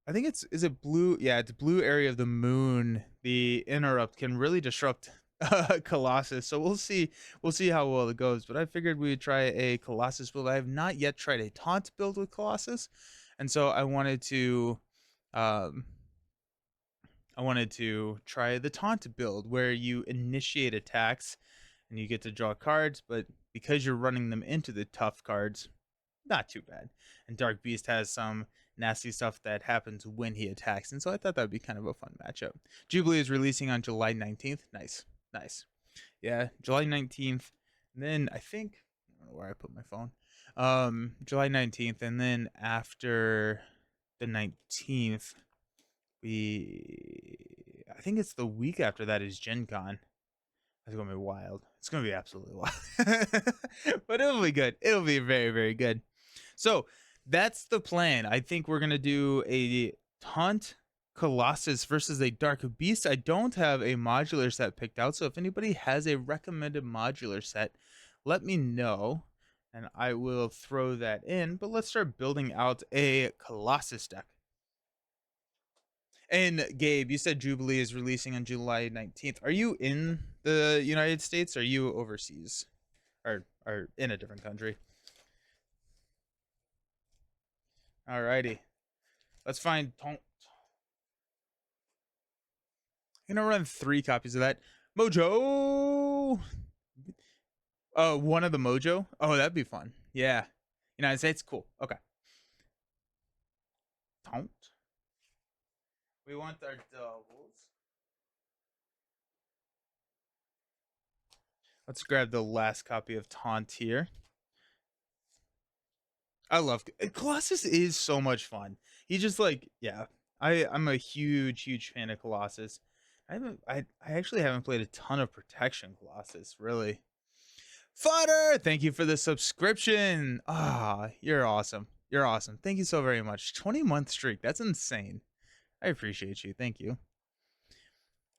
I think is it blue? Yeah, it's blue area of the moon. The interrupt can really disrupt Colossus. So we'll see how well it goes. But I figured we would try a Colossus build. I have not yet tried a taunt build with Colossus, and so um I wanted to try the taunt build where you initiate attacks and you get to draw cards, but because you're running them into the tough cards, not too bad. And Dark Beast has some nasty stuff that happens when he attacks, and so I thought that would be kind of a fun matchup. Jubilee is releasing on July 19th. Nice, nice. Yeah, July 19th. And then I don't know where I put my phone. July 19th, and then after the 19th, I think it's the week after that is Gen Con. It's gonna be wild. It's gonna be absolutely wild. But it'll be good. It'll be very, very good. So that's the plan. I think we're gonna do a taunt Colossus versus a Dark Beast. I don't have a modular set picked out, so if anybody has a recommended modular set, let me know and I will throw that in. But let's start building out a Colossus deck. And Gabe, you said Jubilee is releasing on July 19th. Are you in the United States? Or are you overseas? Or in a different country? Alrighty. Let's find Tonk. I'm gonna run 3 copies of that. Mojo! One of the Mojo? Oh, that'd be fun. Yeah. United States? Cool. Okay. Taunt. We want our doubles. Let's grab the last copy of Taunt here. I love Colossus is so much fun. He just like, yeah. I'm a huge fan of Colossus. I actually haven't played a ton of Protection Colossus, really. Fodder, thank you for the subscription. Ah, you're awesome. You're awesome. Thank you so very much. 20-month streak. That's insane. I appreciate you. Thank you.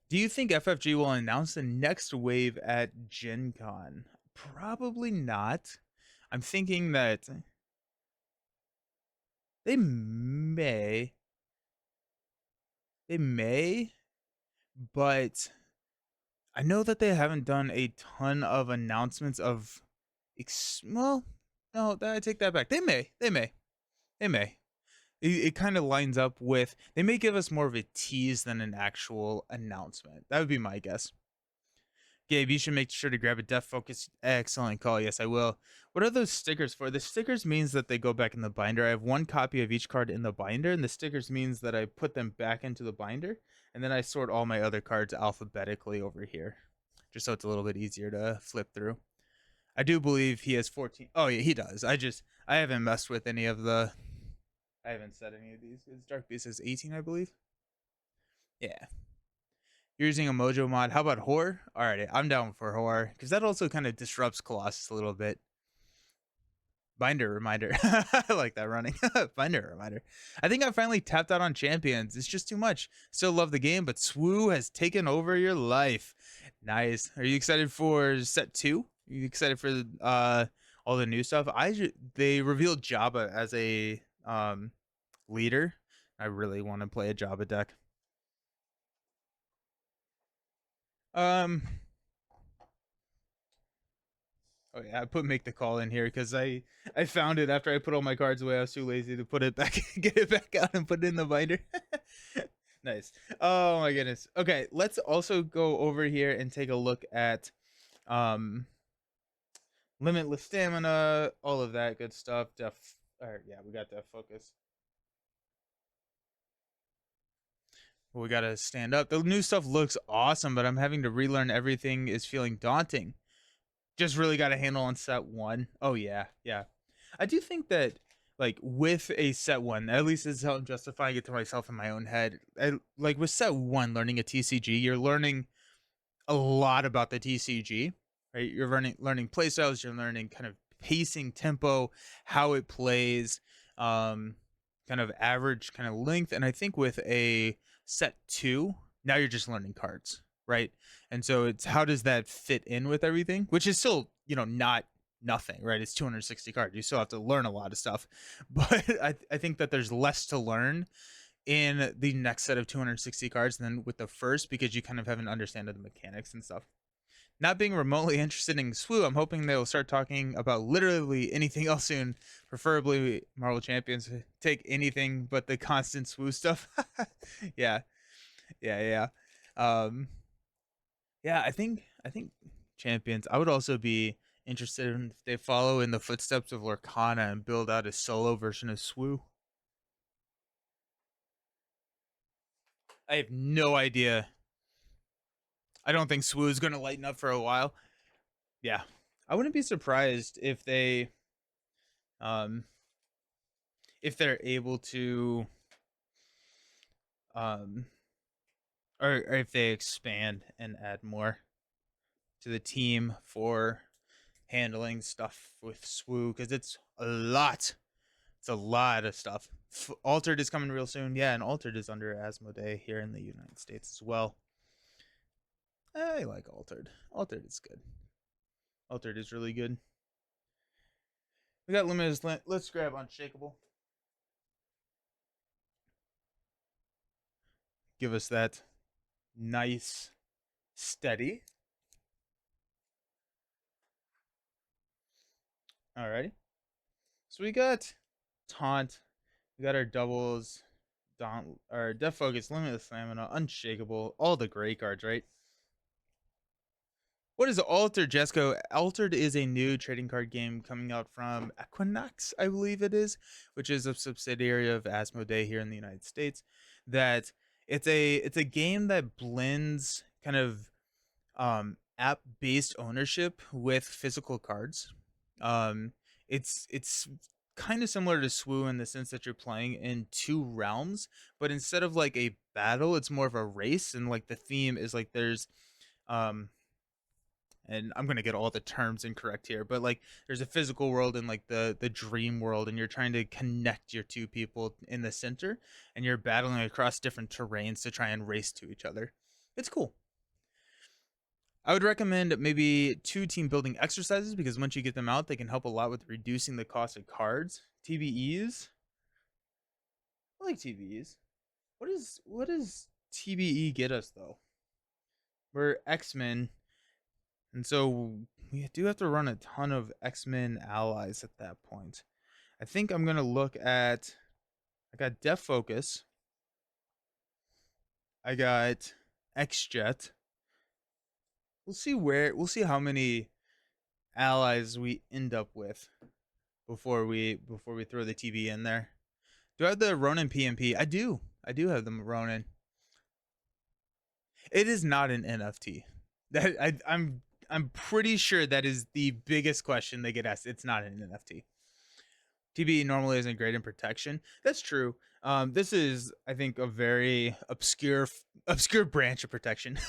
Do you think FFG will announce the next wave at Gen Con? Probably not. I'm thinking that they may. They may, but I know that they haven't done a ton of announcements of well, no, I take that back. They may. It kind of lines up with they may give us more of a tease than an actual announcement. That would be my guess. Gabe, you should make sure to grab a Death Focus. Excellent call. Yes, I will. What are those stickers for? The stickers means that they go back in the binder. I have 1 copy of each card in the binder, and the stickers means that I put them back into the binder, and then I sort all my other cards alphabetically over here, just so it's a little bit easier to flip through. I do believe he has 14. Oh, yeah, he does. I haven't messed with any of the... I haven't set any of these. His Dark Beast is 18, I believe. Yeah. You're using a Mojo mod. How about horror? Alrighty, I'm down for horror because that also kind of disrupts Colossus a little bit. Binder reminder. I like that running. Binder reminder. I think I finally tapped out on champions. It's just too much. Still love the game, but Swoo has taken over your life. Nice. Are you excited for set 2? Are you excited for all the new stuff? They revealed Jabba as a leader. I really want to play a Jabba deck. Oh yeah, I put make the call in here because I found it after I put all my cards away. I was too lazy to put it back, get it back out, and put it in the binder. Nice. Oh my goodness. Okay, let's also go over here and take a look at limitless stamina, all of that good stuff. Yeah, we got Death Focus. We gotta stand up. The new stuff looks awesome, but I'm having to relearn everything is feeling daunting. Just really got a handle on set 1. Oh yeah. I do think that like with a set 1, at least this is how I'm justifying it to myself in my own head. Like with set 1, learning a TCG, you're learning a lot about the TCG, right? You're learning play styles, you're learning kind of pacing, tempo, how it plays, kind of average kind of length. And I think with a set 2, now you're just learning cards, right? And so it's how does that fit in with everything, which is still, not nothing, right? It's 260 cards. You still have to learn a lot of stuff, but I think that there's less to learn in the next set of 260 cards than with the first, because you kind of have an understanding of the mechanics and stuff. Not being remotely interested in SWU, I'm hoping they'll start talking about literally anything else soon, preferably Marvel Champions. Take anything but the constant SWU stuff. Yeah, yeah. Um, yeah, I think Champions. I would also be interested in if they follow in the footsteps of Lorcana and build out a solo version of SWU. I have no idea. I don't think SWU is going to lighten up for a while. Yeah, I wouldn't be surprised um, if they're able to, um, or if they expand and add more to the team for handling stuff with SWU, because it's a lot. It's a lot of stuff. Altered is coming real soon. Yeah, and Altered is under Asmodee here in the United States as well. I like Altered. Altered is good. Altered is really good. We got limited. Let's grab Unshakable. Give us that nice, steady. Alrighty. So we got Taunt. We got our doubles. Our Death Focus, Limitless Stamina, Unshakable. All the great cards, right? What is Altered, Jesco? Altered is a new trading card game coming out from Equinox, I believe it is, which is a subsidiary of Asmodee here in the United States. That it's a game that blends kind of app based ownership with physical cards. Um, it's kind of similar to SWU in the sense that you're playing in two realms, but instead of like a battle, it's more of a race, and like the theme is like there's um and I'm gonna get all the terms incorrect here, but like there's a physical world and like the dream world, and you're trying to connect your two people in the center, and you're battling across different terrains to try and race to each other. It's cool. I would recommend maybe 2 team building exercises, because once you get them out, they can help a lot with reducing the cost of cards. TBEs. I like TBEs. What does TBE get us though? We're X-Men, and so we do have to run a ton of X-Men allies at that point. I think I'm gonna look at. I got Def Focus. I got X Jet. We'll see how many allies we end up with before we throw the TB in there. Do I have the Ronin PMP? I do. I do have the Ronin. It is not an NFT. I'm pretty sure that is the biggest question they get asked. It's not an NFT. TB normally isn't great in protection. That's true. This is, I think, a very obscure branch of protection.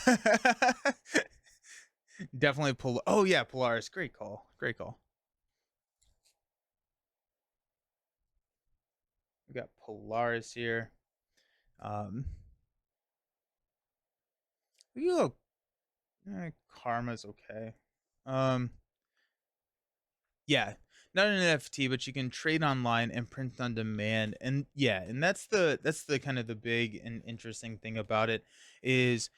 Definitely Oh yeah, Polaris. Great call. Great call. We got Polaris here. We go. Karma's okay. Um, yeah, not an NFT, but you can trade online and print on demand. And yeah, and that's the kind of the big and interesting thing about it is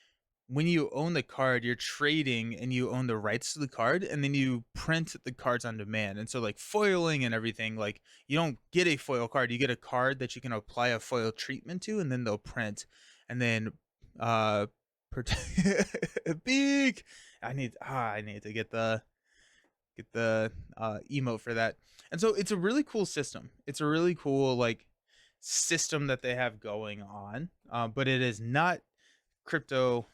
when you own the card, you're trading and you own the rights to the card, and then you print the cards on demand. And so like foiling and everything, like you don't get a foil card, you get a card that you can apply a foil treatment to, and then they'll print. And then uh big I need to get the emote for that. And so it's a really cool system. It's a really cool like system that they have going on. But it is not crypto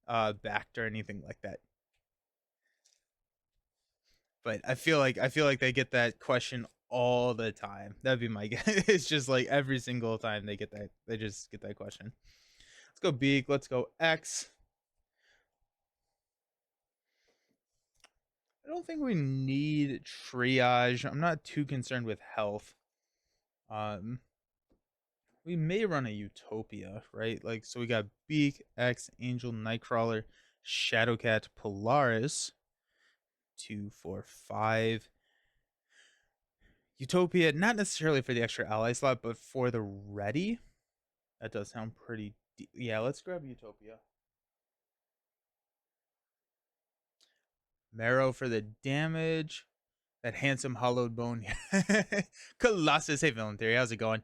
backed or anything like that. But I feel like they get that question all the time. That'd be my guess. It's just like every single time they just get that question. Let's go Beak. Let's go X. I don't think we need triage. I'm not too concerned with health. Um, we may run a Utopia, right? Like, so we got Beak, X, Angel, Nightcrawler, Shadowcat, Polaris, 2, 4, 5. Utopia, not necessarily for the extra ally slot, but for the ready. That does sound pretty yeah, let's grab Utopia. Marrow for the damage. That handsome hollowed bone. Colossus. Hey, Villain Theory. How's it going?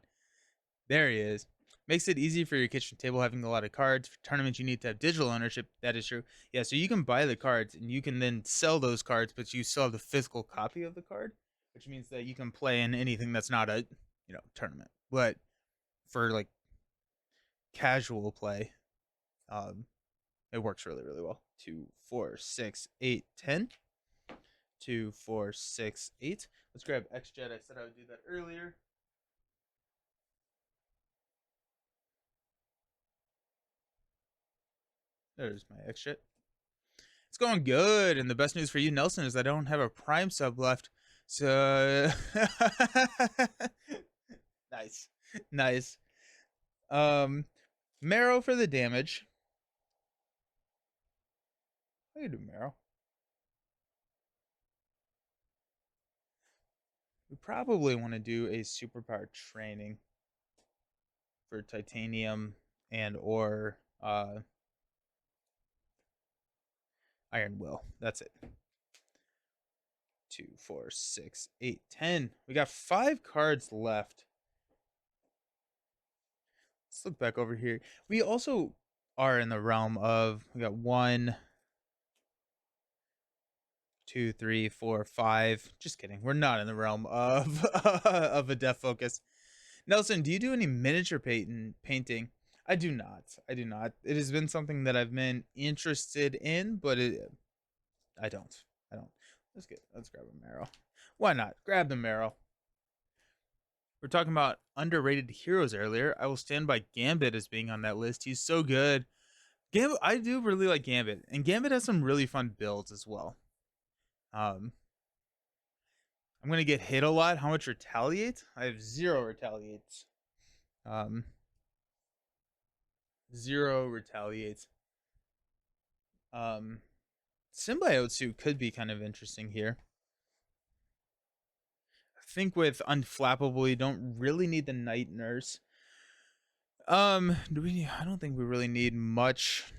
There he is. Makes it easy for your kitchen table having a lot of cards. For tournaments, you need to have digital ownership. That is true. Yeah, so you can buy the cards and you can then sell those cards, but you still have the physical copy of the card, which means that you can play in anything that's not a tournament. But for like casual play, um, it works really, really well. 2, 4, 6, 8, 10. 2, 4, 6, 8. Let's grab X Jet. I said I would do that earlier. There's my X Jet. It's going good, and the best news for you, Nelson, is I don't have a Prime sub left. So nice, nice. Marrow for the damage. I can do Marrow. We probably want to do a superpower training for titanium and or iron will. That's it. 2, 4, 6, 8, 10. We got 5 cards left. Let's look back over here. We also are in the realm of, we got 1, 2, 3, 4, 5. Just kidding. We're not in the realm of of a death focus. Nelson, do you do any miniature painting? I do not. I do not. It has been something that I've been interested in, but I don't. I don't. Let's grab a marrow. Why not? Grab the marrow. We're talking about underrated heroes earlier. I will stand by Gambit as being on that list. He's so good. Gambit, I do really like Gambit, and Gambit has some really fun builds as well. I'm gonna get hit a lot. How much retaliate? I have 0 retaliates. 0 retaliates. Symbiote suit could be kind of interesting here. I think with Unflappable, you don't really need the Night Nurse. Do we? I don't think we really need much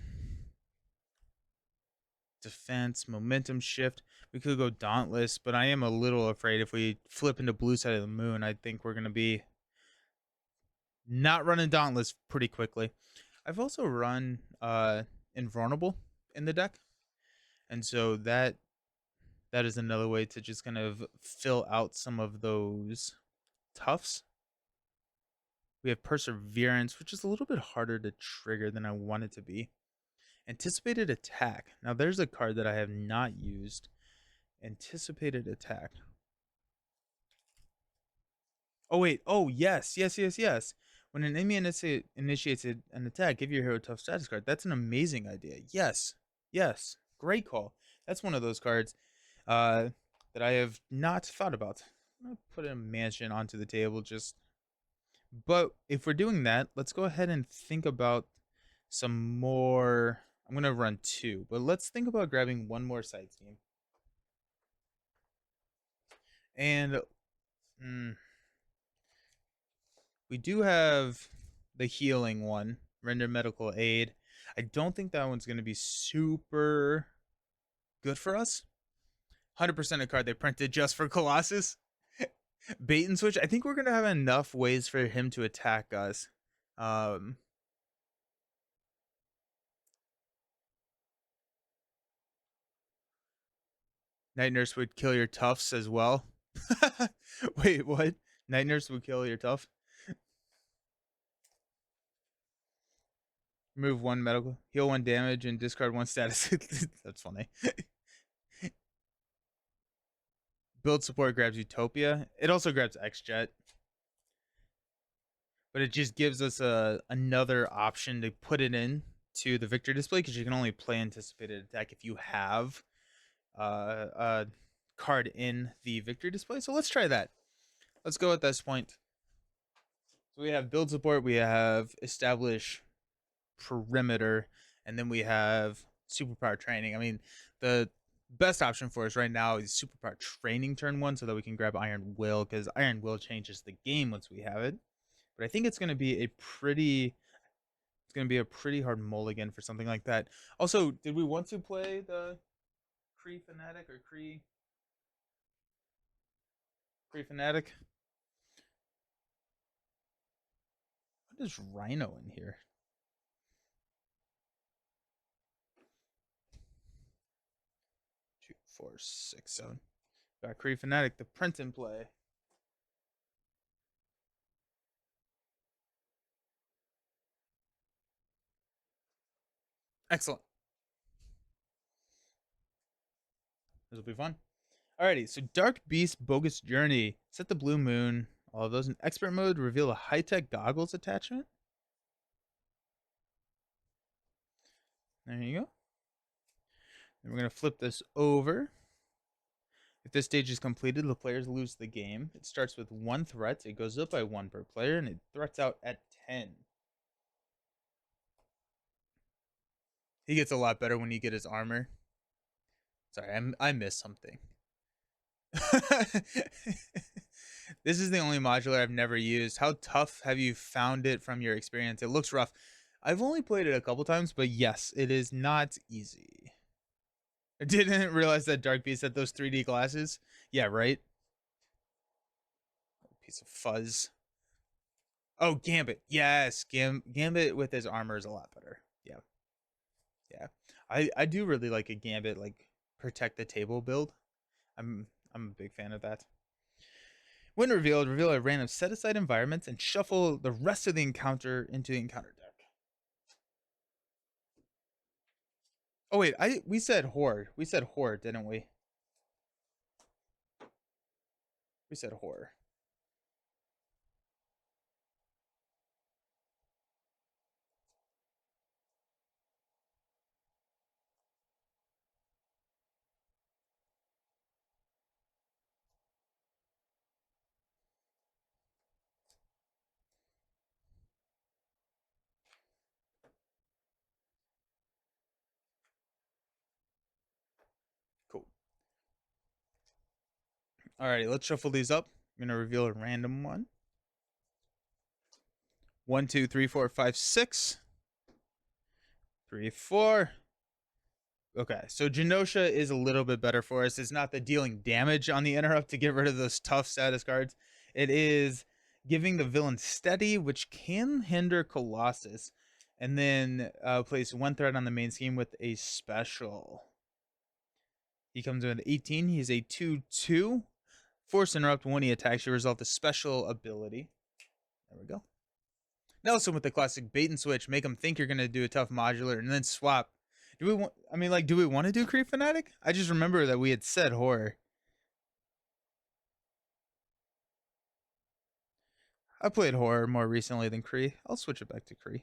defense, momentum shift. We could go Dauntless, but I am a little afraid if we flip into Blue Side of the Moon, I think we're gonna be not running Dauntless pretty quickly. I've also run Invulnerable in the deck, and so that is another way to just kind of fill out some of those toughs. We have Perseverance, which is a little bit harder to trigger than I want it to be. Anticipated Attack. Now there's a card that I have not used. Anticipated Attack. Oh wait. Oh yes. When an enemy initiates an attack, give your hero a tough status card. That's an amazing idea. Yes. Great call. That's one of those cards that I have not thought about. I'm gonna put a mansion onto the table but if we're doing that, let's go ahead and think about some more. I'm gonna run 2, but let's think about grabbing one more side scheme. And we do have the healing one, render medical aid. I don't think that one's gonna be super good for us. 100% a card they printed just for Colossus. Bait and switch. I think we're gonna have enough ways for him to attack us. Night Nurse would kill your toughs as well. Wait, what? Night Nurse would kill your tough? Remove 1 medical, heal 1 damage, and discard 1 status. That's funny. Build support grabs Utopia. It also grabs X-Jet. But it just gives us another option to put it in to the victory display, because you can only play anticipated attack if you have a card in the victory display. So let's try that. Let's go at this point. So we have build support, we have establish perimeter, and then we have superpower training. I mean, the best option for us right now is superpower training turn 1, so that we can grab Iron Will, because Iron Will changes the game once we have it. But I think it's going to be a pretty It's going to be a pretty hard mulligan for something like that. Also, did we want to play the Kree Fanatic or Kree Fanatic? What is Rhino in here? 2, 4, 6, 7. Got Kree Fanatic, the print and play. Excellent. This will be fun. Alrighty, so Dark Beast Bogus Journey. Set the blue moon. All of those in expert mode. Reveal a high-tech goggles attachment. There you go. And we're going to flip this over. If this stage is completed, the players lose the game. It starts with 1 threat. It goes up by 1 per player, and it threats out at 10. He gets a lot better when you get his armor. Sorry, I missed something. This is the only modular I've never used. How tough have you found it from your experience? It looks rough. I've only played it a couple times, but yes, it is not easy. I didn't realize that Dark Beast had those 3D glasses. Yeah, right? Piece of fuzz. Oh, Gambit. Yes, Gambit with his armor is a lot better. Yeah. Yeah. I do really like a Gambit, like, protect the table build. I'm a big fan of that. When revealed, reveal a random set-aside environments and shuffle the rest of the encounter into the encounter deck. Oh wait, we said horror. We said horror, didn't we? We said horror. Cool. Alrighty, let's shuffle these up. I'm gonna reveal a random one. 1, 2, 3, 4, 5, 6. 3, 4. Okay, so Genosha is a little bit better for us. It's not the dealing damage on the interrupt to get rid of those tough status cards. It is giving the villain steady, which can hinder Colossus. And then place 1 threat on the main scheme with a special. He comes in with 18. He's a 2/2. Force interrupt when he attacks. You resolve the special ability. There we go. Nelson with the classic bait and switch. Make him think you're going to do a tough modular and then swap. Do we want, I mean, like, do we want to do Creep Fanatic? I just remember that we had said horror. I played horror more recently than Kree. I'll switch it back to Kree.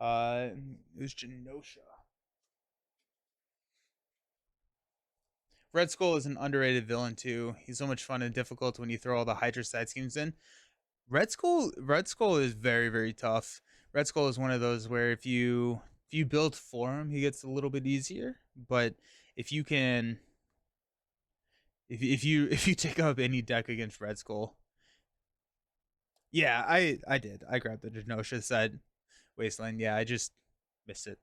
It was Genosha. Red Skull is an underrated villain too. He's so much fun and difficult when you throw all the Hydra side schemes in. Red Skull is very, very tough. Red Skull is one of those where if you build for him, he gets a little bit easier. But if you can, if you take up any deck against Red Skull, yeah, I did. I grabbed the Genosha side Wasteland. Yeah, I just missed it.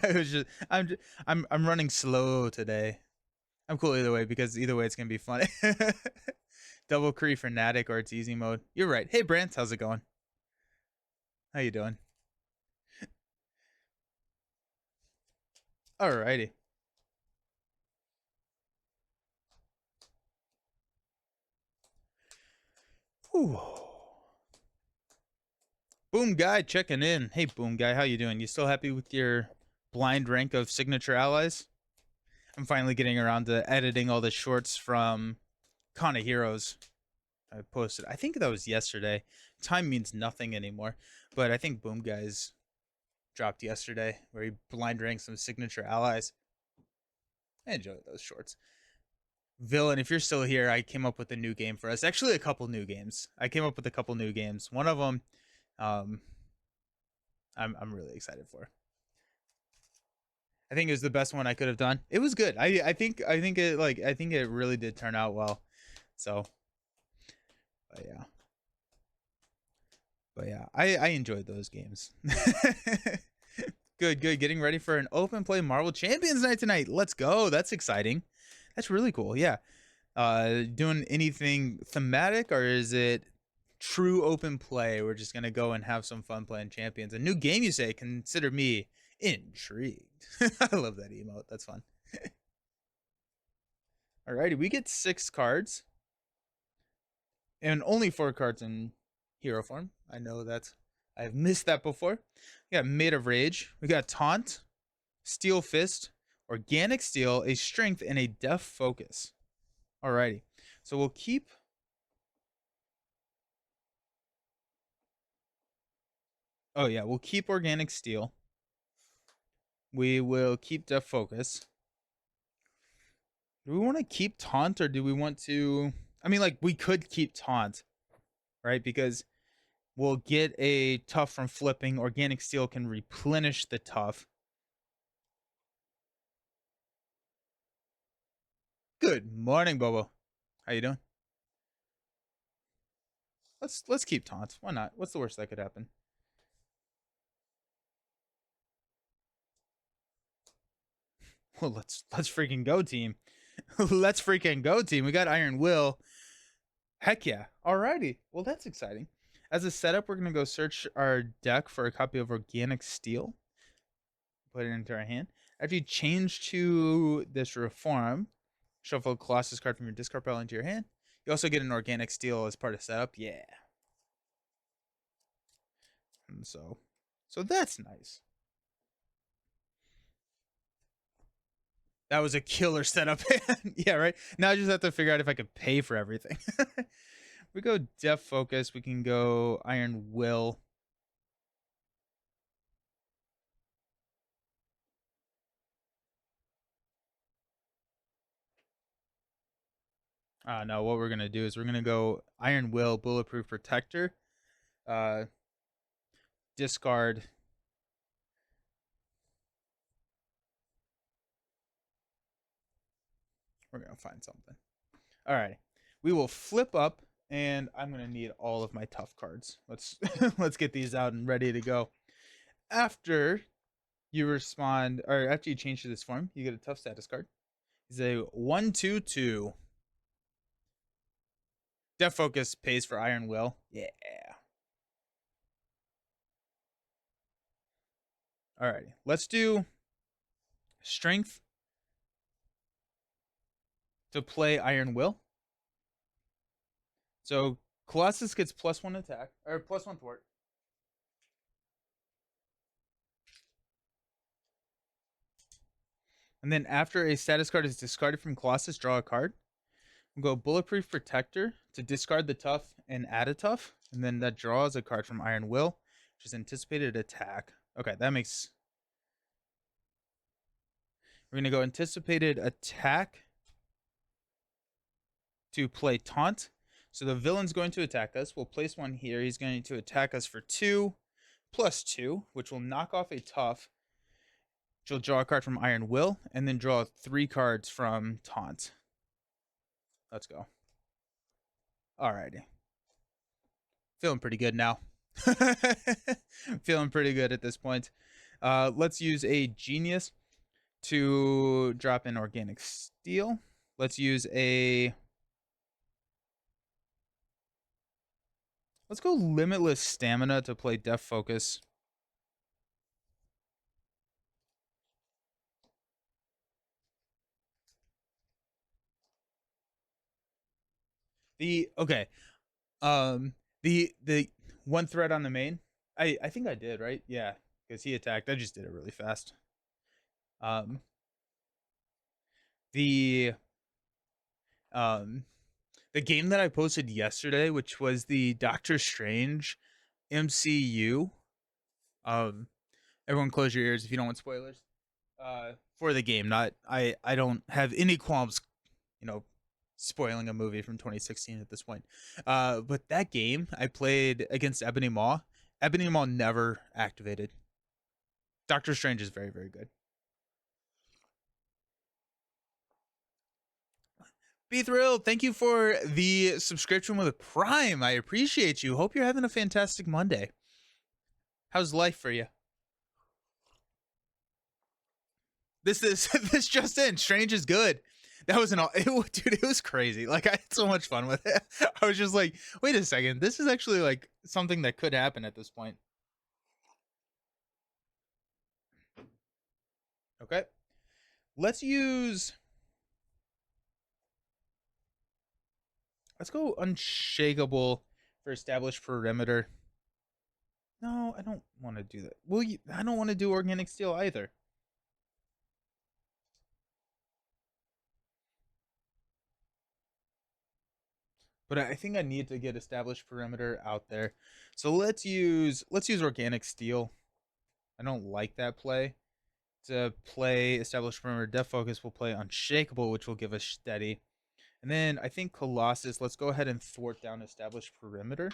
I was just I'm running slow today. I'm cool either way because either way it's gonna be fun. Double Kree Fanatic or it's easy mode. You're right. Hey Brant, how's it going? How you doing? Alrighty. Whew. Boom Guy checking in. Hey Boom Guy, how you doing? You still happy with your blind rank of signature allies? I'm finally getting around to editing all the shorts from Con of Heroes. I posted. I think that was yesterday. Time means nothing anymore, but I think Boom Guys dropped yesterday where he blind ranked some signature allies. I enjoy those shorts. Villain, if you're still here, I came up with a new game for us. Actually, a couple new games. I came up with a couple new games. One of them, I'm really excited for. I think it was the best one I could have done. It was good. I think it really did turn out well. So, but yeah. But yeah, I enjoyed those games. Good, good. Getting ready for an open play Marvel Champions night tonight. Let's go. That's exciting. That's really cool. Yeah. Doing anything thematic, or is it true open play? We're just gonna go and have some fun playing Champions. A new game, you say? Consider me intrigued. I love that emote. That's fun. Alrighty, we get 6 cards and only 4 cards in hero form. I know that I've missed that before. We got Made of Rage. We got Taunt, Steel Fist, Organic Steel, a Strength, and a Def Focus. Alrighty. So we'll keep. Oh, yeah. We'll keep Organic Steel. We will keep Def Focus. Do we want to keep Taunt, or do we want to. I mean, like, we could keep Taunt, right? Because we'll get a tough from flipping. Organic Steel can replenish the tough. Good morning, Bobo. How you doing? Let's keep Taunt. Why not? What's the worst that could happen? Well, let's freaking go, team. Let's freaking go, team. We got Iron Will. Heck yeah. Alrighty. Well, that's exciting. As a setup, we're gonna go search our deck for a copy of Organic Steel. Put it into our hand. After you change to this reform, shuffle a Colossus card from your discard pile into your hand. You also get an Organic Steel as part of setup. Yeah. And so that's nice. That was a killer setup. Yeah, right. Now I just have to figure out if I could pay for everything. We go Def Focus. We can go Iron Will. No, what we're gonna do is we're gonna go Iron Will, Bulletproof Protector, discard. We're gonna find something. All right, we will flip up, and I'm gonna need all of my tough cards. Let's let's get these out and ready to go. After you respond, or after you change to this form, you get a tough status card. It's a 1/2/2. Def Focus pays for Iron Will. Yeah. Alrighty. Let's do Strength to play Iron Will. So Colossus gets +1 attack, or +1 thwart. And then after a status card is discarded from Colossus, draw a card. We'll go Bulletproof Protector to discard the tough and add a tough. And then that draws a card from Iron Will, which is anticipated attack. Okay, that makes. We're going to go anticipated attack to play Taunt. So the villain's going to attack us. We'll place one here. He's going to attack us for 2 +2, which will knock off a tough. Which will draw a card from Iron Will, and then draw 3 cards from Taunt. Let's go. Alrighty. Feeling pretty good now. Feeling pretty good at this point. Let's use a Genius to drop in Organic Steel. Let's use a. Let's go Limitless Stamina to play Def Focus. The one threat on the main. I think I did, right? Yeah, because he attacked. I just did it really fast. The the game that I posted yesterday, which was the Doctor Strange MCU. Everyone close your ears if you don't want spoilers. For the game, not I don't have any qualms, spoiling a movie from 2016 at this point. But that game I played against Ebony Maw. Ebony Maw never activated. Doctor Strange is very, very good. Be thrilled. Thank you for the subscription with a Prime. I appreciate you. Hope you're having a fantastic Monday. How's life for you? This this just in. Strange is good. That was dude. It was crazy. Like I had so much fun with it. I was just like, wait a second. This is actually like something that could happen at this point. Okay, let's go unshakable for established perimeter. No, I don't want to do that. I don't want to do organic steel either. But I think I need to get established perimeter out there. So let's use organic steel. I don't like that play. To play established perimeter, depth focus will play unshakable, which will give us steady. And then I think Colossus, let's go ahead and thwart down established perimeter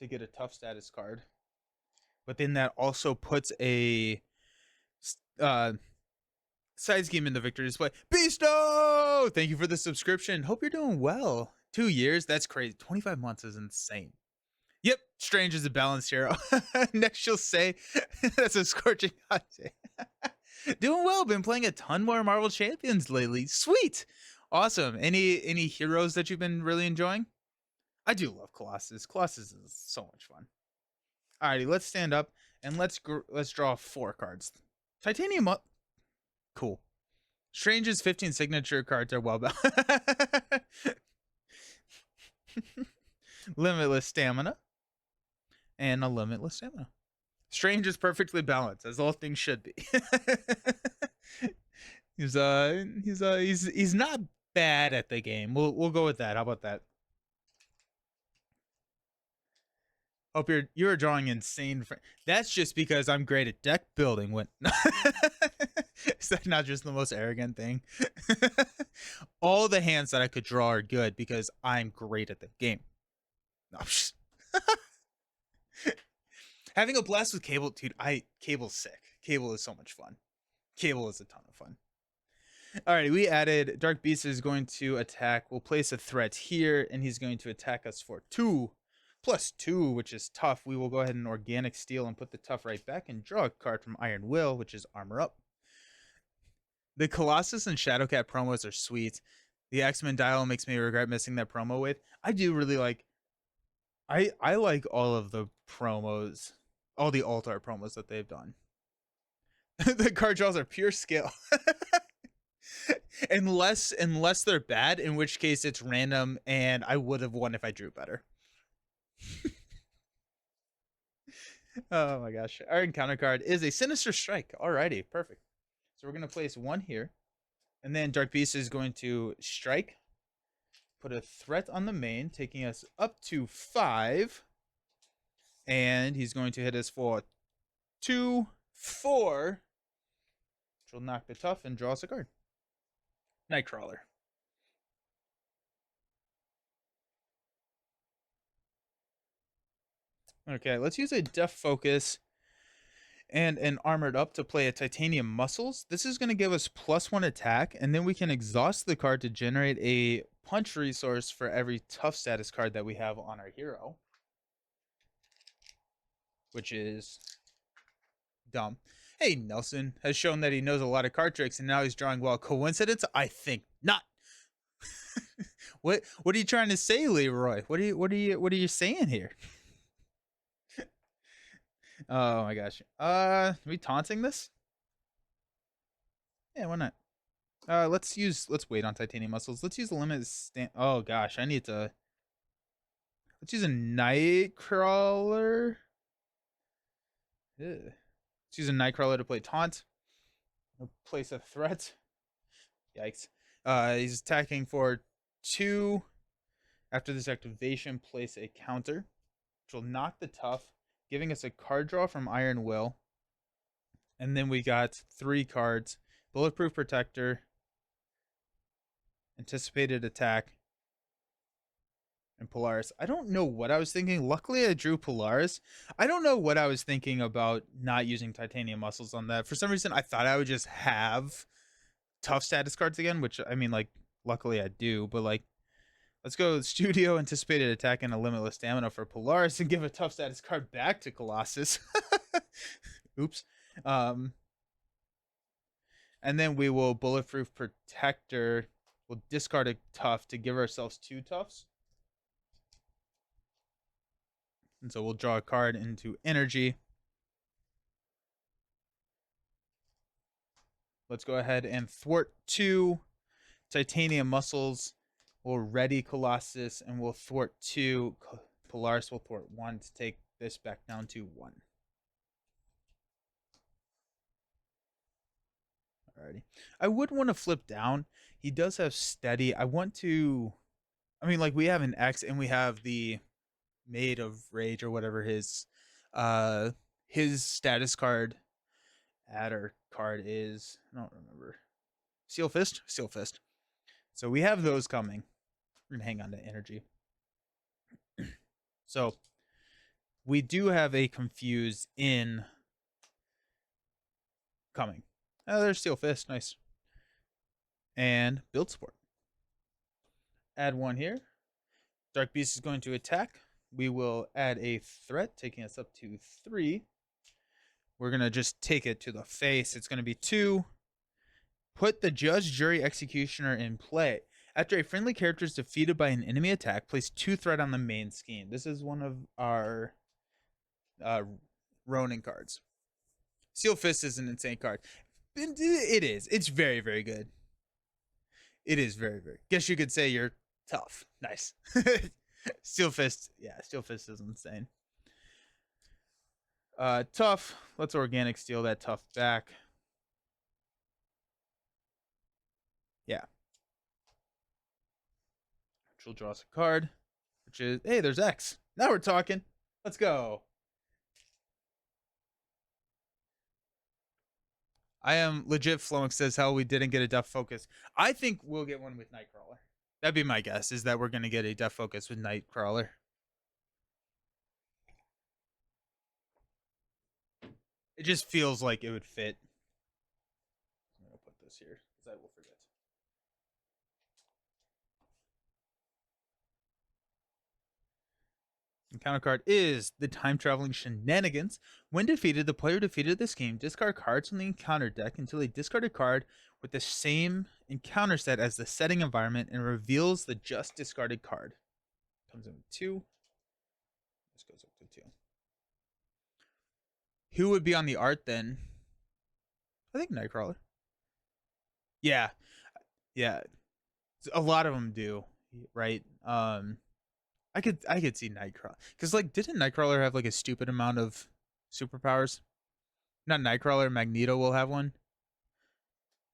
to get a tough status card. But then that also puts a side scheme in the victory display. Beasto! Thank you for the subscription. Hope you're doing well. 2 years? That's crazy. 25 months is insane. Yep, Strange is a balanced hero. Next you'll say that's a scorching hot take. Doing well. Been playing a ton more Marvel Champions lately. Sweet. Awesome. Any heroes that you've been really enjoying? I do love Colossus. Colossus is so much fun. Alrighty, let's stand up and let's draw 4 cards. Titanium up. Cool. Strange's 15 signature cards are well balanced. Limitless stamina. And a limitless stamina. Strange is perfectly balanced, as all things should be. he's not bad at the game. We'll go with that. How about that? Hope you're drawing insane. That's just because I'm great at deck building. When is that not just the most arrogant thing? All the hands that I could draw are good because I'm great at the game. No, just having a blast with Cable, dude. Cable's sick. Cable is so much fun. Cable is a ton of fun. Alrighty, we added Dark Beast is going to attack. We'll place a threat here, and he's going to attack us for 2+2, which is tough. We will go ahead and organic steel and put the tough right back and draw a card from Iron Will, which is armor up. The Colossus and Shadowcat promos are sweet. The X-Men dial makes me regret missing that promo with. I do really like. I like all of the promos, all the alt art promos that they've done. The card draws are pure skill. unless they're bad, in which case it's random and I would have won if I drew better. Oh my gosh. Our encounter card is a Sinister Strike. Alrighty, perfect. So we're going to place 1 here. And then Dark Beast is going to strike. Put a threat on the main, taking us up to 5. And he's going to hit us for 2, 4. Which will knock the tough and draw us a card. Nightcrawler. Okay, let's use a Def Focus and an Armored Up to play a Titanium Muscles. This is going to give us +1 attack, and then we can exhaust the card to generate a punch resource for every tough status card that we have on our hero. Which is dumb. Hey, Nelson has shown that he knows a lot of card tricks, and now he's drawing well. Coincidence? I think not. What are you trying to say, Leroy? What are you saying here? Oh my gosh. Are we taunting this? Yeah, why not? Let's wait on Titanium Muscles. Let's use the limit oh gosh, let's use a Nightcrawler. Ew. Let's use a Nightcrawler to play taunt. We'll place a threat. Yikes. He's attacking for 2. After this activation, place a counter, which will knock the tough, giving us a card draw from Iron Will. And then we got 3 cards. Bulletproof Protector, Anticipated Attack, And Polaris. I don't know what I was thinking. Luckily, I drew Polaris. I don't know what I was thinking about not using titanium muscles on that. For some reason, I thought I would just have tough status cards again, which I mean, like, luckily I do. But like, let's go studio anticipated attack and a limitless stamina for Polaris and give a tough status card back to Colossus. Oops. Um, and then we will bulletproof protector. We'll discard a tough to give ourselves 2 toughs. And so we'll draw a card into energy. Let's go ahead and thwart 2 titanium muscles. We'll ready Colossus and we'll thwart 2. Polaris will thwart 1 to take this back down to 1. Alrighty. I would want to flip down. He does have steady. I want to. I mean, like, we have an X and we have the Maid of Rage or whatever his status card adder card is. I don't remember. Steel Fist? Steel Fist. So we have those coming. We're going to hang on to energy. So we do have a Confuse in coming. Oh, there's Steel Fist. Nice. And build support. Add 1 here. Dark Beast is going to attack. We will add a threat, taking us up to 3. We're going to just take it to the face. It's going to be 2. Put the Judge, Jury, Executioner in play. After a friendly character is defeated by an enemy attack, place 2 threat on the main scheme. This is one of our Ronin cards. Steel Fist is an insane card. It is. It's very, very good. It is very, very. Guess you could say you're tough. Nice. Steel Fist. Yeah, Steel Fist is insane. Tough. Let's organic steal that tough back. Yeah. Which will draw us a card. Which is, hey, there's X. Now we're talking. Let's go. I am legit. Flomax says how we didn't get a Death Focus. I think we'll get one with Nightcrawler. That'd be my guess, is that we're going to get a Death Focus with Nightcrawler. It just feels like it would fit. I'm going to put this here because I will forget. And counter card is the Time Traveling Shenanigans. When defeated, the player defeated this game discard cards from the encounter deck until they discard a card with the same encounter set as the setting environment and reveals the just discarded card. Comes in with 2. This goes up to 2. Who would be on the art then? I think Nightcrawler. Yeah. Yeah. A lot of them do, right? I could see Nightcrawler. Because, like, didn't Nightcrawler have, like, a stupid amount of superpowers? Not Nightcrawler, Magneto will have one.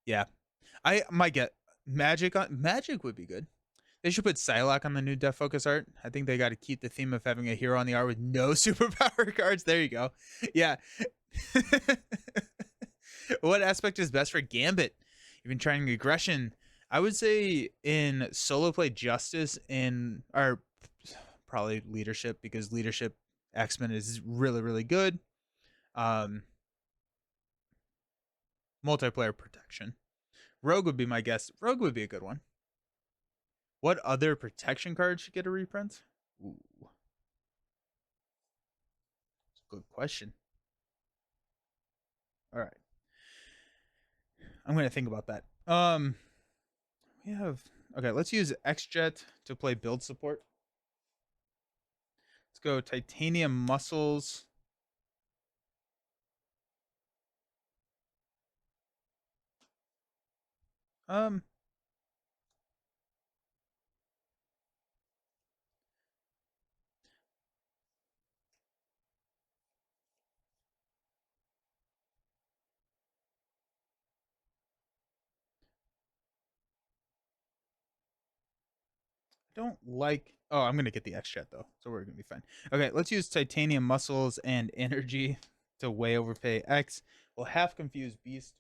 Yeah. I might get Magic would be good. They should put Psylocke on the new Death Focus art. I think they got to keep the theme of having a hero on the art with no superpower cards. There you go. Yeah. What aspect is best for Gambit? You've been trying aggression. I would say in solo play Justice or probably leadership, because leadership X-Men is really, really good. Multiplayer protection. Rogue would be my guess. Rogue would be a good one. What other protection cards should get a reprint? Ooh. Good question. All right. I'm going to think about that. We have, okay, let's use X-Jet to play build support. Let's go Titanium Muscles. Don't like, oh, I'm going to get the X-Jet though, so we're going to be fine. Okay, let's use Titanium Muscles and Energy to way overpay X. We'll half confuse Beast.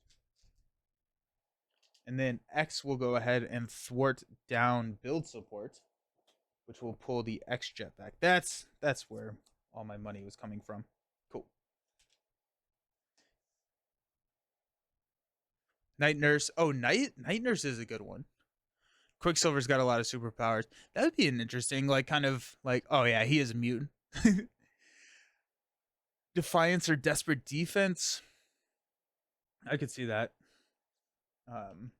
And then X will go ahead and thwart down build support. which will pull the X jet back. That's where all my money was coming from. Cool. Night Nurse. Oh, Night Nurse is a good one. Quicksilver's got a lot of superpowers. That would be an interesting, like, kind of like, oh yeah, he is a mutant. Defiance or Desperate Defense. I could see that. Um,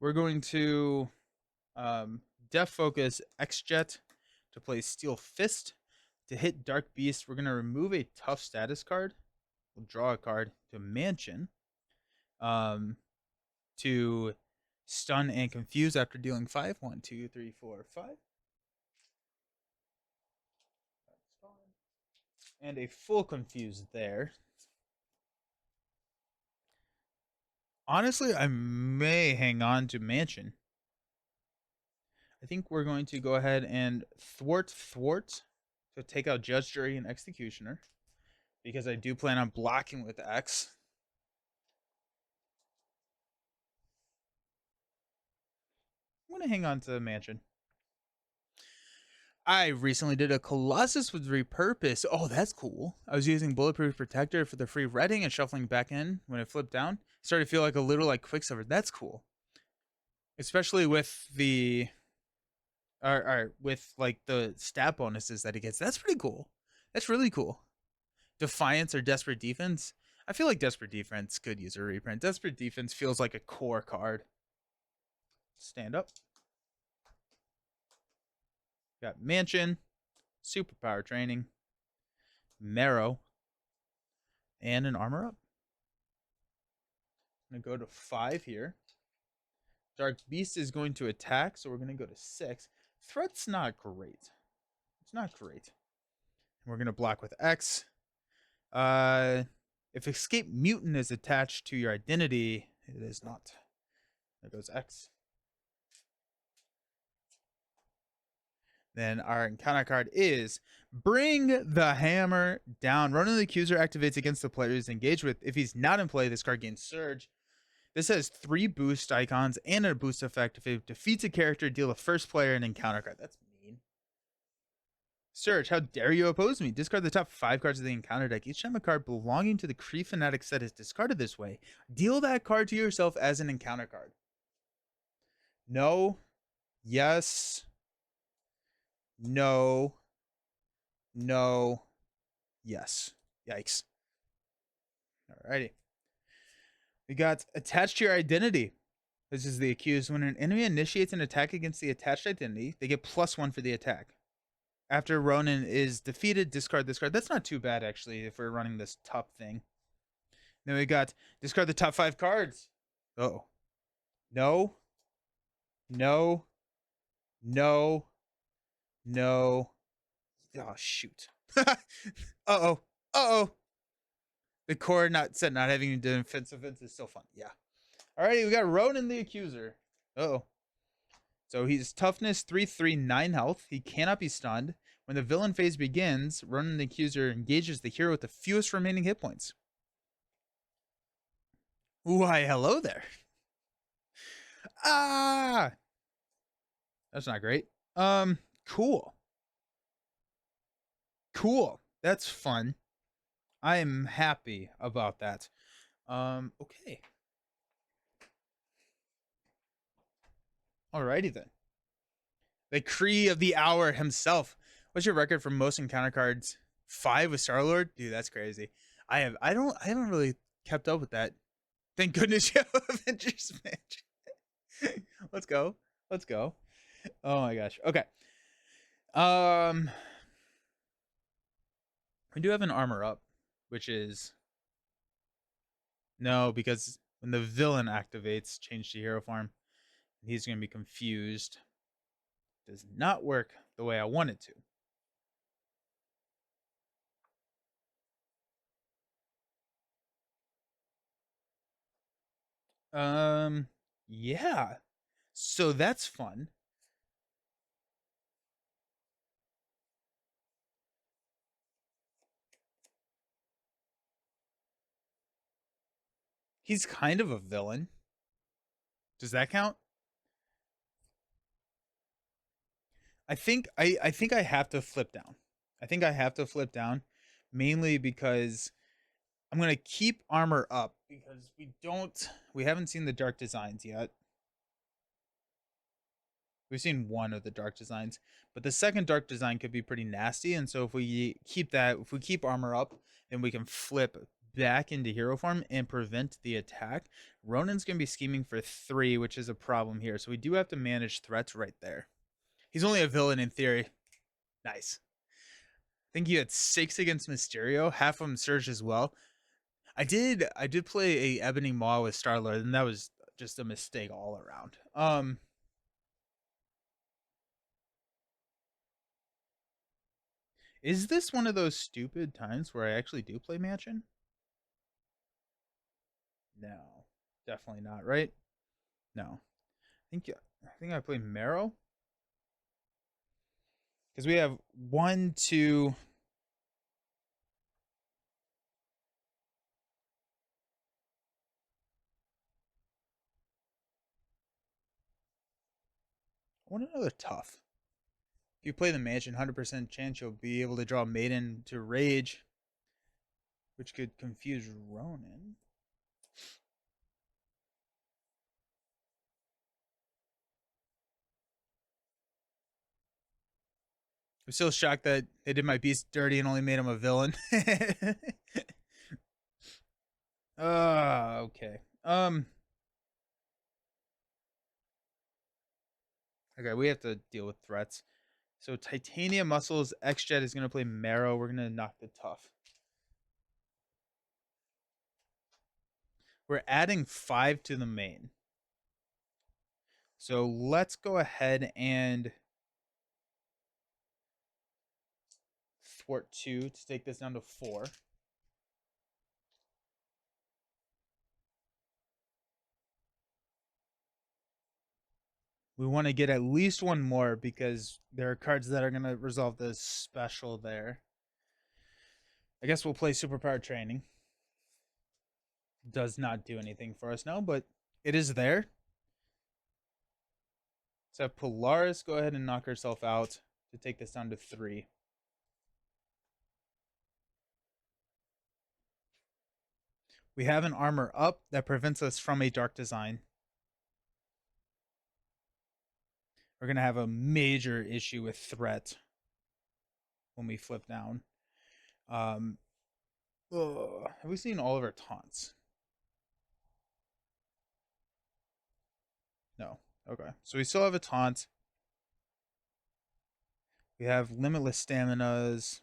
we're going to Def Focus X Jet to play Steel Fist. To hit Dark Beast, we're going to remove a tough status card. We'll draw a card to Mansion. To stun and confuse after dealing 5. 1, 2, 3, 4, 5. And a full confuse there. Honestly, I may hang on to Mansion. I think we're going to go ahead and thwart to take out Judge, Jury, and Executioner, because I do plan on blocking with X. I'm going to hang on to Mansion. I recently did a Colossus with Repurpose. Oh, that's cool. I was using Bulletproof Protector for the free redding and shuffling back in when it flipped down. It started to feel like a little like Quicksilver. That's cool. Especially with the or with like the stat bonuses that he gets. That's pretty cool. That's really cool. Defiance or Desperate Defense. I feel like Desperate Defense could use a reprint. Desperate Defense feels like a core card. Stand up. Got Mansion, Superpower Training, Marrow, and an Armor Up. I'm going to go to 5 here. Dark Beast is going to attack, so we're going to go to 6. Threat's not great. It's not great. We're going to block with X. If Escape Mutant is attached to your identity, it is not. There goes X. Then our encounter card is Bring the Hammer Down. Ronan the Accuser activates against the player he's engaged with. If he's not in play, this card gains Surge. This has 3 boost icons and a boost effect. If it defeats a character, deal the first player an encounter card. That's mean. Surge, how dare you oppose me? Discard the top 5 cards of the encounter deck. Each time a card belonging to the Kree Fanatic set is discarded this way, deal that card to yourself as an encounter card. No. Yes. No. No. Yes. Yikes. Alrighty. We got Attached to Your Identity. This is the accused. When an enemy initiates an attack against the attached identity, they get +1 for the attack. After Ronan is defeated, discard this card. That's not too bad, actually, if we're running this top thing. Then we got discard the top 5 cards. Uh-oh. No. No. No. No. Oh, shoot. Uh-oh. Uh-oh. The core not set not having defensive events is so fun. Yeah. Alrighty, we got Ronan the Accuser. Uh-oh. So he's toughness 3/3, 9 health. He cannot be stunned. When the villain phase begins, Ronan the Accuser engages the hero with the fewest remaining hit points. Why, hello there. Ah! That's not great. Cool. Cool. That's fun. I am happy about that. Okay. Alrighty then. The Kree of the Hour himself. What's your record for most encounter cards? 5 with Star-Lord? Dude, that's crazy. I haven't really kept up with that. Thank goodness you have Avengers match. Let's go. Let's go. Oh my gosh. Okay. We do have an Armor Up, which is no, because when the villain activates, change to hero form, he's gonna be confused. Does not work the way I want it to. Yeah. So that's fun. He's kind of a villain. Does that count? I think I have to flip down. I think I have to flip down mainly because I'm gonna keep armor up because we haven't seen the dark designs yet. We've seen one of the dark designs, but the second dark design could be pretty nasty. And so if we keep armor up, then we can flip back into hero form and prevent the attack. Ronin's gonna be scheming for 3, which is a problem here. So we do have to manage threats right there. He's only a villain in theory. Nice. I think you had 6 against Mysterio. Half of them surged as well. I did play a Ebony Maw with Star-Lord, and that was just a mistake all around. Is this one of those stupid times where I actually do play Mansion? No, definitely not. Right? No. I think I play Marrow because we have 1, 2. I want another tough. If you play the Mansion, 100% chance you'll be able to draw Maiden to Rage, which could confuse Ronin. I'm still shocked that they did my beast dirty and only made him a villain. Okay. Okay, we have to deal with threats. So Titanium Muscles, X-Jet is going to play Marrow. We're going to knock the tough. We're adding 5 to the main. So let's go ahead and thwart 2 to take this down to 4. We want to get at least one more because there are cards that are going to resolve this special there. I guess we'll play Superpower Training. Does not do anything for us now, but it is there. Let's have Polaris go ahead and knock herself out to take this down to 3. We have an armor up that prevents us from a dark design. We're going to have a major issue with threat when we flip down. Have we seen all of our taunts? No. Okay. So we still have a taunt. We have limitless staminas.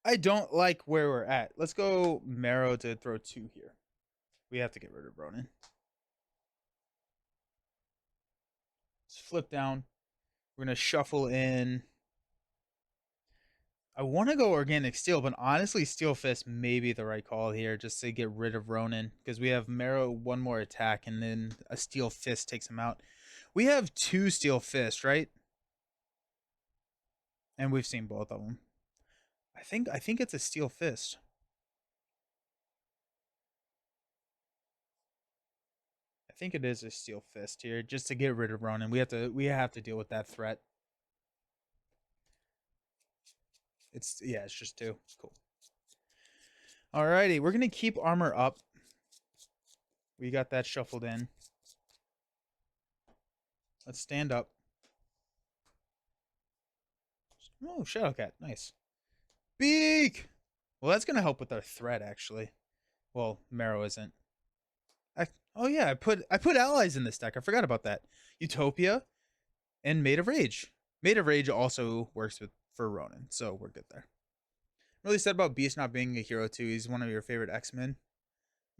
I don't like where we're at. Let's go Marrow to throw 2 here. We have to get rid of Ronin. Let's flip down. We're going to shuffle in. I want to go Organic Steel, but honestly, Steel Fist may be the right call here just to get rid of Ronin because we have Marrow 1 more attack and then a Steel Fist takes him out. We have 2 Steel Fists, right? And we've seen both of them. I think it's a Steel Fist. I think it is a Steel Fist here just to get rid of Ronin. We have to deal with that threat. It's just 2. Cool. Alrighty, we're gonna keep armor up. We got that shuffled in. Let's stand up. Oh, Shadowcat, nice. Beak! Well, that's gonna help with our threat, actually. Well, Marrow isn't. Oh yeah, I put allies in this deck. I forgot about that. Utopia and Maid of Rage. Maid of Rage also works for Ronin, so we're good there. Really sad about Beast not being a hero too. He's one of your favorite X-Men.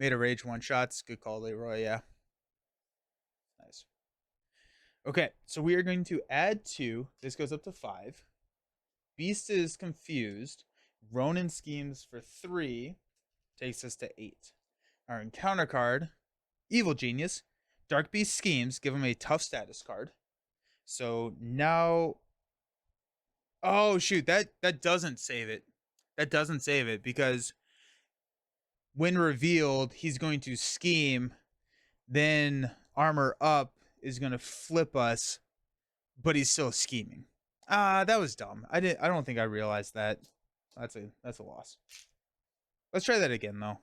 Maid of Rage 1-shots. Good call, Leroy. Yeah. Nice. Okay, so we are going to add 2. This goes up to 5. Beast is confused. Ronin schemes for 3. Takes us to 8. Our encounter card, Evil Genius. Dark Beast schemes. Give him a tough status card. So now Oh shoot, that doesn't save it. That doesn't save it because when revealed, he's going to scheme. Then armor up is going to flip us, but he's still scheming. That was dumb. I don't think I realized that. That's a loss. Let's try that again though.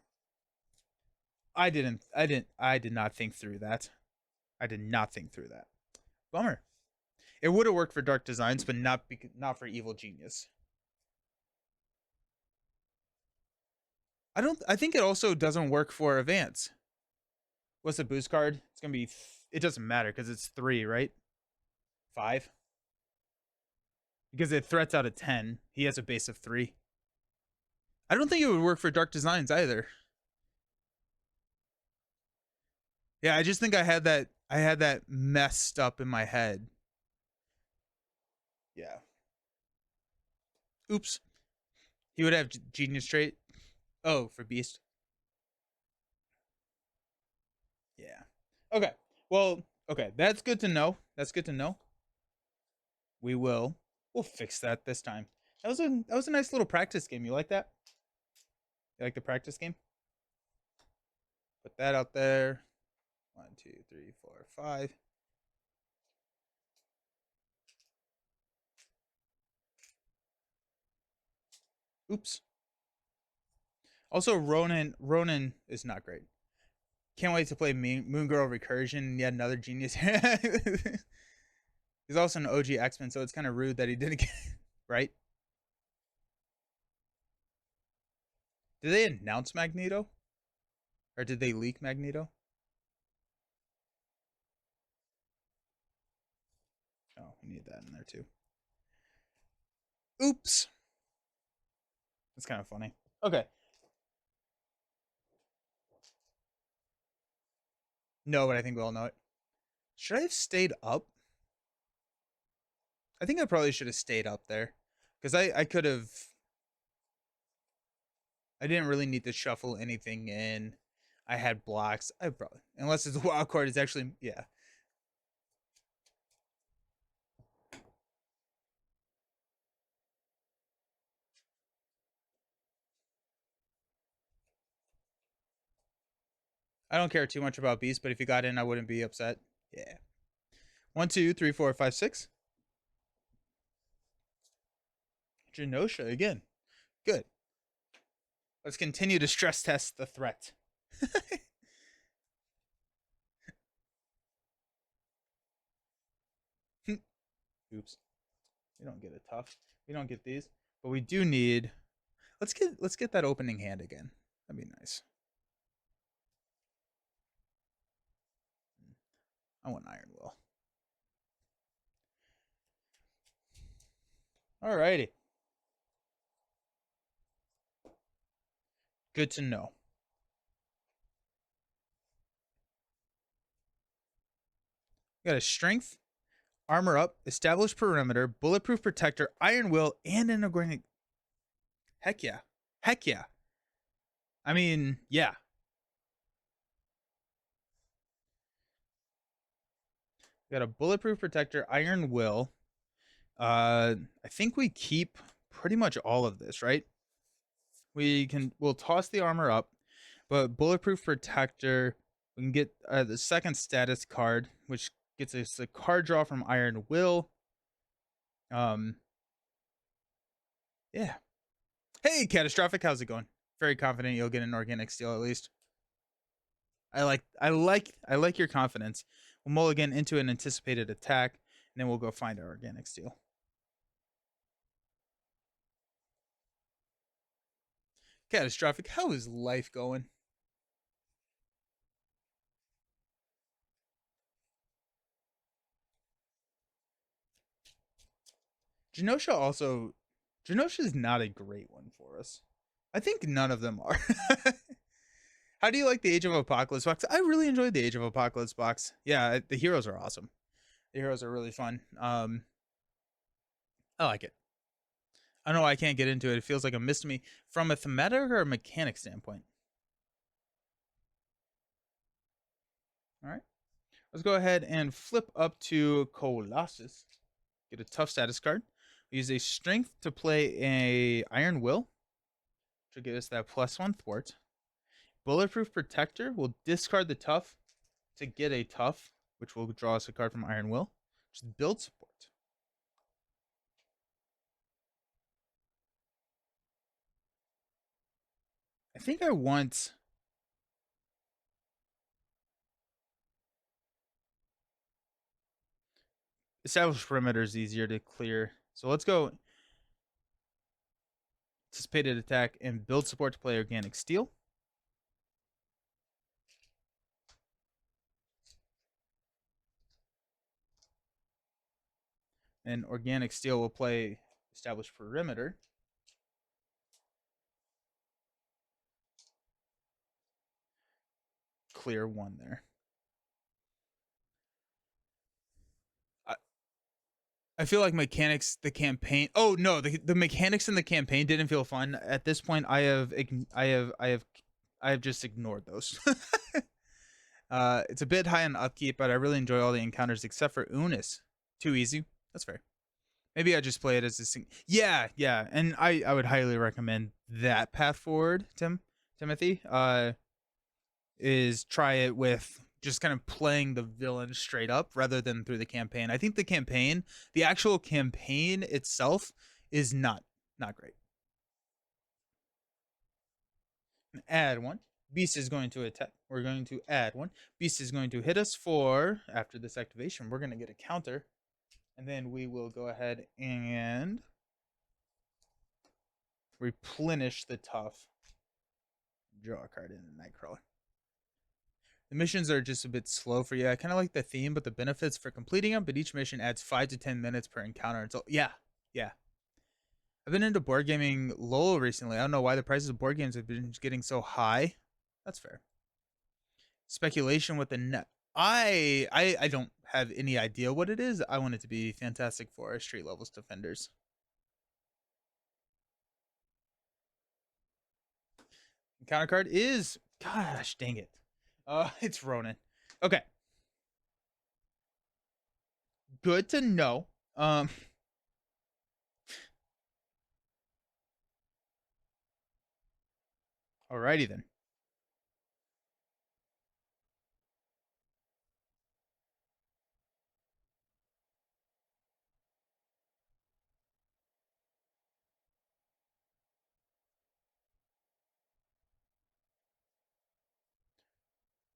I did not think through that. I did not think through that. Bummer. It would have worked for Dark Designs, but not for Evil Genius. I think it also doesn't work for Advance. What's the boost card? It's gonna be. It doesn't matter because it's 3, right? 5. Because it threats out of 10. He has a base of 3. I don't think it would work for Dark Designs either. Yeah, I just think I had that messed up in my head. Yeah. Oops. He would have Genius trait. Oh, for Beast. Yeah. Okay. Well, okay. That's good to know. That's good to know. We'll fix that this time. That was a nice little practice game. You like that? You like the practice game? Put that out there. 1, 2, 3, 4, 5. Oops. Also, Ronan is not great. Can't wait to play Moon Girl Recursion. Yet another genius. He's also an OG X-Men, so it's kind of rude that he didn't get right. Did they announce Magneto? Or did they leak Magneto? Oh, we need that in there too. Oops. That's kind of funny. Okay. No, but I think we all know it. Should I have stayed up? I think I probably should have stayed up there. Because I could have. I didn't really need to shuffle anything in. I had blocks. I probably. Unless it's a wild card, it's actually. Yeah. I don't care too much about Beast, but if you got in, I wouldn't be upset. Yeah. 1, 2, 3, 4, 5, 6. Genosha again. Good. Let's continue to stress test the threat. Oops. We don't get a tough. We don't get these. But we do need. Let's get that opening hand again. That'd be nice. I want Iron Will. Alrighty. Good to know. We got a strength, armor up, established perimeter, bulletproof protector, iron will, and an organic. Heck yeah. Heck yeah. I mean, yeah. We got a bulletproof protector, iron will. I think we keep pretty much all of this, right? We'll toss the armor up, but bulletproof protector, we can get the second status card, which gets us a card draw from Iron Will. Yeah. Hey, Catastrophic, how's it going? Very confident you'll get an organic steel at least. I like your confidence. We'll mulligan into an anticipated attack, and then we'll go find our organic steel. Catastrophic, how is life going? Genosha is not a great one for us. I think none of them are. How do you like the Age of Apocalypse box? I really enjoyed the Age of Apocalypse box. Yeah, the heroes are awesome. The heroes are really fun. I like it. I don't know why I can't get into it. It feels like a miss to me from a thematic or a mechanic standpoint. All right. Let's go ahead and flip up to Colossus. Get a tough status card. Use a strength to play a Iron Will, which will give us that +1 thwart. Bulletproof Protector will discard the tough to get a tough, which will draw us a card from Iron Will, which is build support. I think I want Established Perimeter is easier to clear. So let's go Anticipated Attack and build support to play Organic Steel. And Organic Steel will play Established Perimeter. Clear one there. I feel like mechanics, the campaign. Oh no, the mechanics in the campaign didn't feel fun. At this point, I have just ignored those. It's a bit high on upkeep, but I really enjoy all the encounters except for Unis. Too easy. That's fair. Maybe I just play it as a Yeah, yeah, and I would highly recommend that path forward, Timothy. Is try it with just kind of playing the villain straight up rather than through the campaign. I think the actual campaign itself is not great. Add one. Beast is going to attack. We're going to add one. Beast is going to hit us for, after this activation, we're going to get a counter. And then we will go ahead and replenish the tough. Draw a card in the Nightcrawler. The missions are just a bit slow for you. I kind of like the theme, but the benefits for completing them, but each mission adds 5 to 10 minutes per encounter. Until yeah. I've been into board gaming low recently. I don't know why the prices of board games have been getting so high. That's fair. Speculation with the net. I don't have any idea what it is. I want it to be Fantastic Four Street Levels Defenders. Counter card is, gosh dang it. It's Ronin. Okay. Good to know. Alrighty then.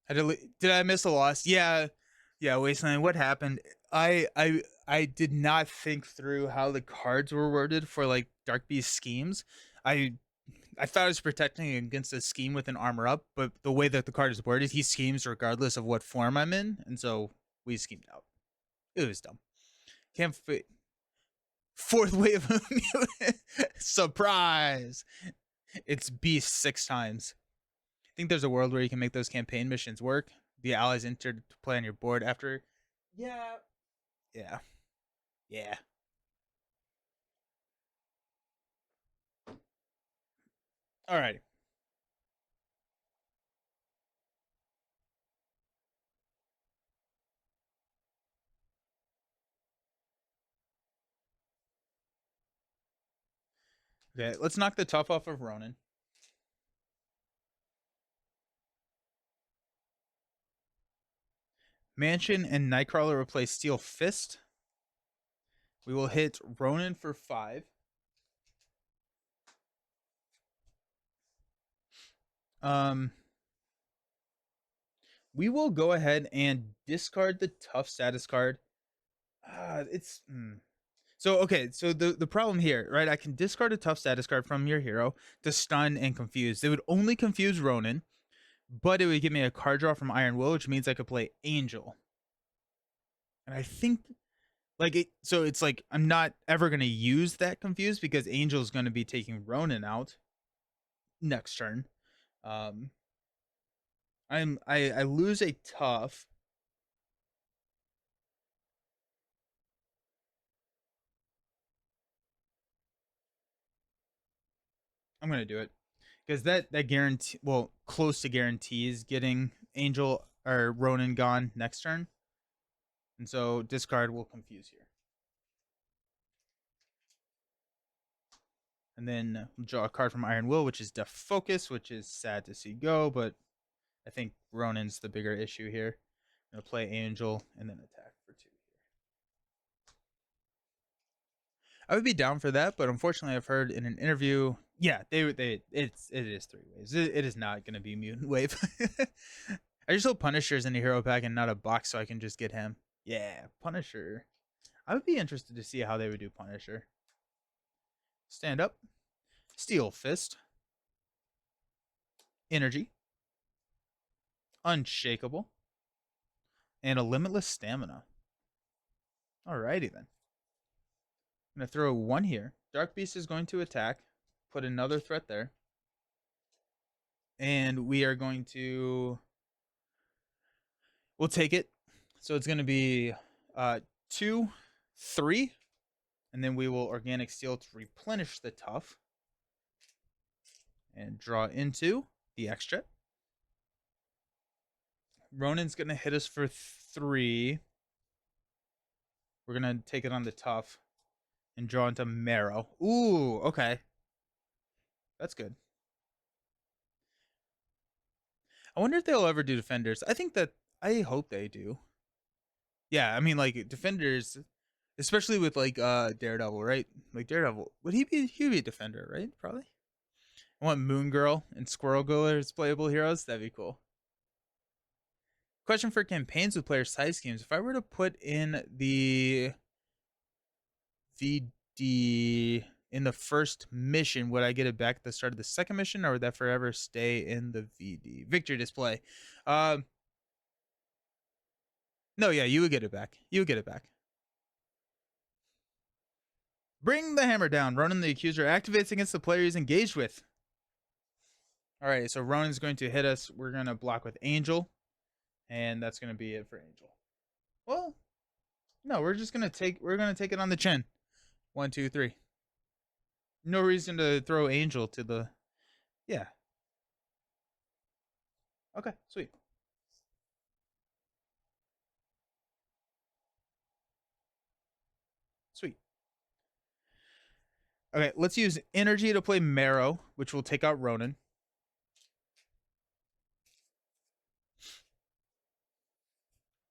Did I miss a loss? Yeah, Wasteland. What happened? I did not think through how the cards were worded for like Dark Beast schemes. I I thought I was protecting against a scheme with an armor up, but the way that the card is worded, he schemes regardless of what form I'm in, and so we schemed out. It was dumb. Can't fit. Fourth wave of surprise. It's beast 6 times. I think there's a world where you can make those campaign missions work. The allies enter to play on your board after. Yeah. Yeah. Yeah. All right. Okay, let's knock the tough off of Ronin. Mansion and Nightcrawler replace Steel Fist. We will hit Ronin for 5. We will go ahead and discard the tough status card. It's So okay, so the problem here, right? I can discard a tough status card from your hero to stun and confuse. It would only confuse Ronin, but it would give me a card draw from Iron Will, which means I could play Angel. And I think like it, so it's like I'm not ever gonna use that confuse because Angel's gonna be taking Ronin out next turn. Um I lose a tough. I'm gonna do it because that guarantee, well, close to guarantees getting Angel or Ronin gone next turn, and so discard will confuse here. And then draw a card from Iron Will, which is Def Focus, which is sad to see go, but I think Ronin's the bigger issue here. I'm gonna play Angel and then attack for 2 here. I would be down for that, but unfortunately, I've heard in an interview, yeah, it is 3 waves. It is not gonna be Mutant Wave. I just hope Punisher's in a hero pack and not a box, so I can just get him. Yeah, Punisher. I would be interested to see how they would do Punisher. Stand up, Steel Fist, Energy, Unshakable, and a Limitless Stamina. Alrighty then. I'm going to throw 1 here. Dark Beast is going to attack. Put another threat there. And we are going to... We'll take it. So it's going to be 2, 3. And then we will Organic Steel to replenish the tough. And draw into the extra. Ronin's going to hit us for 3. We're going to take it on the tough. And draw into Marrow. Ooh, okay. That's good. I wonder if they'll ever do Defenders. I hope they do. Yeah, I mean, like, Defenders, especially with, like, Daredevil, right? Like, Daredevil, he'd be a Defender, right? Probably. I want Moon Girl and Squirrel Girl as playable heroes. That'd be cool. Question for campaigns with player side schemes. If I were to put in the VD in the first mission, would I get it back at the start of the second mission, or would that forever stay in the VD? Victory display. No, yeah, you would get it back. You would get it back. Bring the hammer down. Ronin the Accuser activates against the player he's engaged with. Alright, so Ronin's going to hit us. We're going to block with Angel. And that's going to be it for Angel. Well, no, we're going to take it on the chin. 1, 2, 3. No reason to throw Angel to the... Yeah. Okay, sweet. Sweet. Okay, let's use Energy to play Marrow, which will take out Ronin.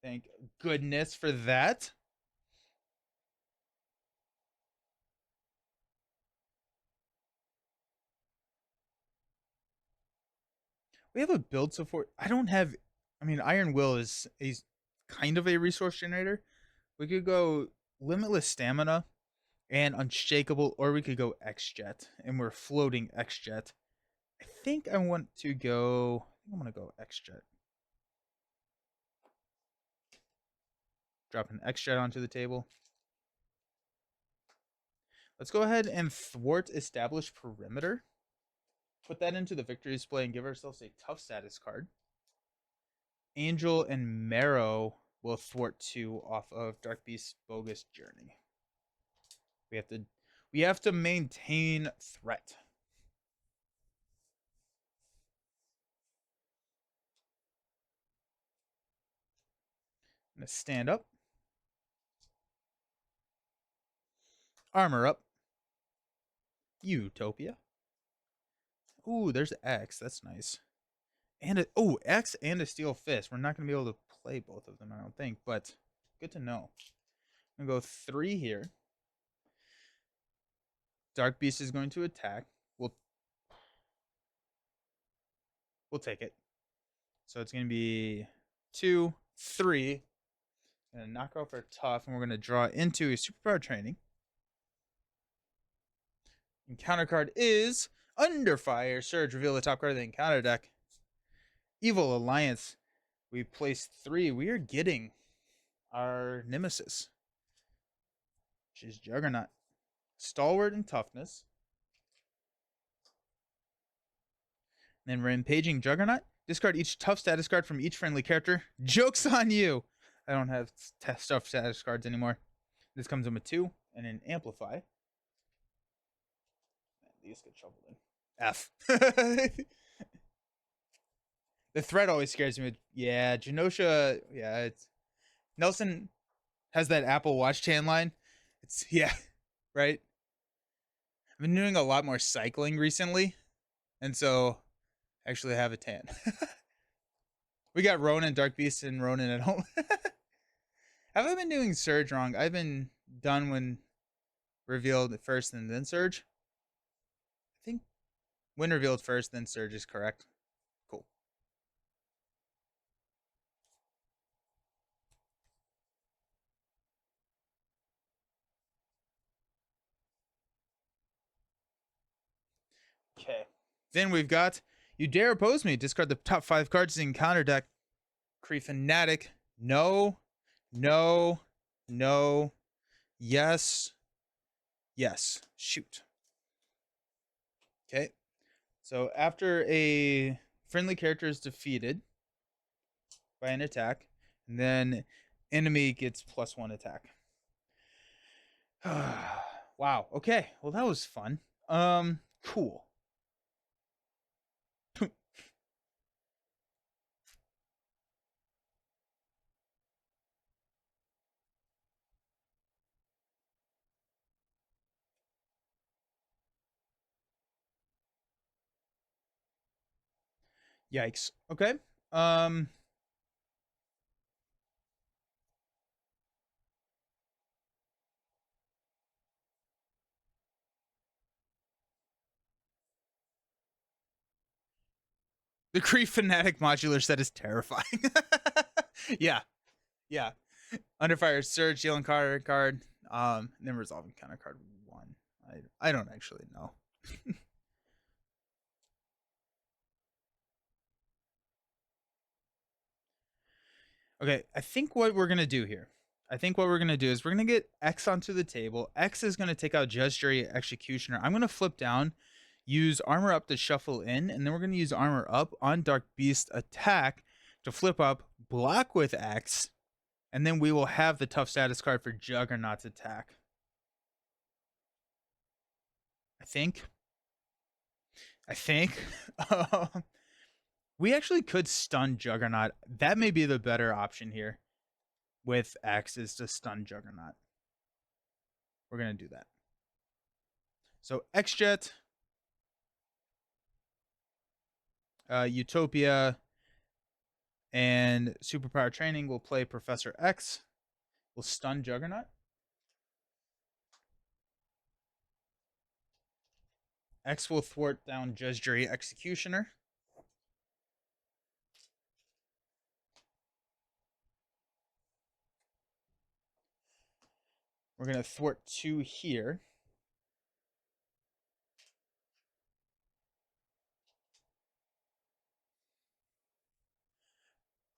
Thank goodness for that. We have a build support. I don't have... I mean, Iron Will is kind of a resource generator. We could go Limitless Stamina and Unshakable, or we could go X-Jet, and we're floating X-Jet. I think I want to go... I'm going to go X-Jet. Drop an X-Jet onto the table. Let's go ahead and thwart Established Perimeter. Put that into the victory display and give ourselves a tough status card. Angel and Marrow will thwart 2 off of Dark Beast's Bogus Journey. We have to maintain threat. I'm going to stand up. Armor up. Utopia. Ooh, there's X. That's nice. And X and a Steel Fist. We're not going to be able to play both of them, I don't think, but good to know. I'm going to go 3 here. Dark Beast is going to attack. We'll take it. So it's going to be 2, 3. Going to knock off our tough, and we're going to draw into a superpower training. Encounter card is Under Fire. Surge. Reveal the top card of the encounter deck. Evil Alliance. We placed 3. We are getting our Nemesis, which is Juggernaut. Stalwart and Toughness. Then Rampaging Juggernaut. Discard each tough status card from each friendly character. Joke's on you! I don't have tough status cards anymore. This comes in with 2 and an Amplify. These get shoveled in. F. The threat always scares me. Yeah, Genosha. Yeah, it's... Nelson has that Apple Watch tan line. It's... Yeah, right? I've been doing a lot more cycling recently, and so I actually have a tan. We got Ronin, Dark Beast, and Ronin at home. Have I been doing Surge wrong? I've been done when revealed first and then Surge. I think when revealed first, then Surge is correct. Cool. Okay. Then we've got You Dare Oppose Me. Discard the top 5 cards in counter deck. Kree Fanatic. No. No. No. Yes. Yes. Shoot. Okay. So after a friendly character is defeated by an attack, and then enemy gets +1 attack. Wow. Okay. Well, that was fun. Cool. Yikes. Okay. Um the Kree Fanatic modular set is terrifying. Yeah. Yeah. Under Fire Surge, dealing card. Then resolving counter card 1. I don't actually know. Okay, I think what we're gonna do here. I think what we're gonna do is we're gonna get X onto the table. X is gonna take out Judge Jury Executioner. I'm gonna flip down, use Armor Up to shuffle in, and then we're gonna use Armor Up on Dark Beast attack to flip up, block with X, and then we will have the tough status card for Juggernaut's attack. I think. We actually could stun Juggernaut. That may be the better option here with X is to stun Juggernaut. We're going to do that. So X-Jet, Utopia, and Superpower Training will play Professor X. Will stun Juggernaut. X will thwart down Judge Jury Executioner. We're going to thwart 2 here.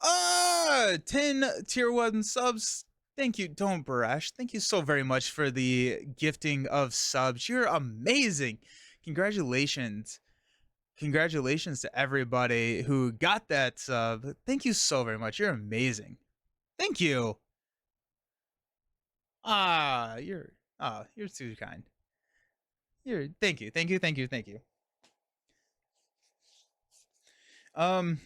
Ah, 10 tier 1 subs. Thank you, Don't Barash. Thank you so very much for the gifting of subs. You're amazing. Congratulations. Congratulations to everybody who got that sub. Thank you so very much. You're amazing. Thank you. You're too kind. Thank you. Thank you. Thank you. Thank you. Um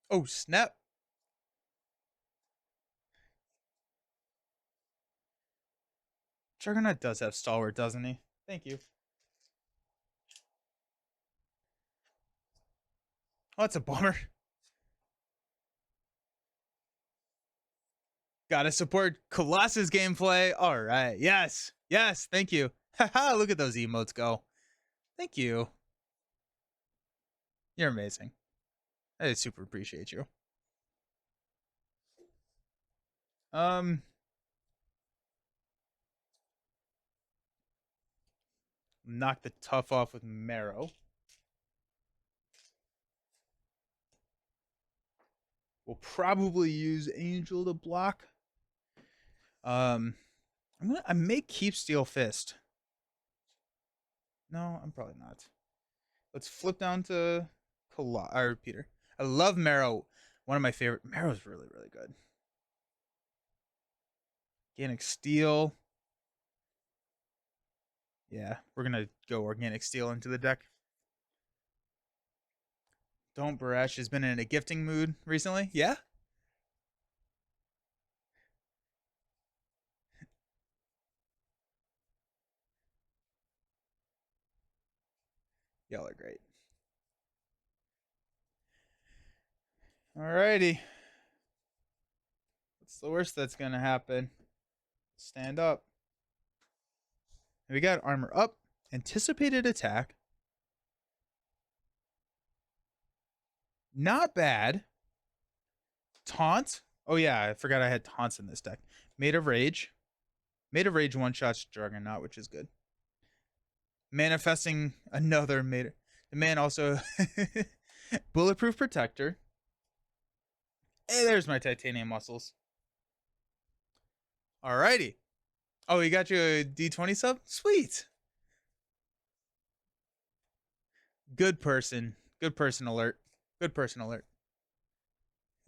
oh, snap. Juggernaut does have stalwart, doesn't he? Thank you. Oh, that's a bummer. Gotta support Colossus gameplay. All right. Yes. Yes. Thank you. Haha. Look at those emotes go. Thank you. You're amazing. I super appreciate you. Um, knock the tough off with Marrow. We'll probably use Angel to block. I may keep Steel Fist. No, I'm probably not. Let's flip down to Peter. I love Marrow. One of my favorite. Marrow's really, really good. Organic Steel. Yeah, we're gonna go Organic Steel into the deck. Don't Barash has been in a gifting mood recently. Yeah? Y'all are great. Alrighty. What's the worst that's gonna happen? Stand up. We got armor up. Anticipated attack. Not bad. Taunt. Oh yeah, I forgot I had taunts in this deck. Made of Rage. Made of Rage one-shots Juggernaut, which is good. Manifesting another made. The man also Bulletproof Protector. Hey, there's my titanium muscles. Alrighty. Oh, you got you a D20 sub? Sweet. Good person. Good person alert. Good person alert.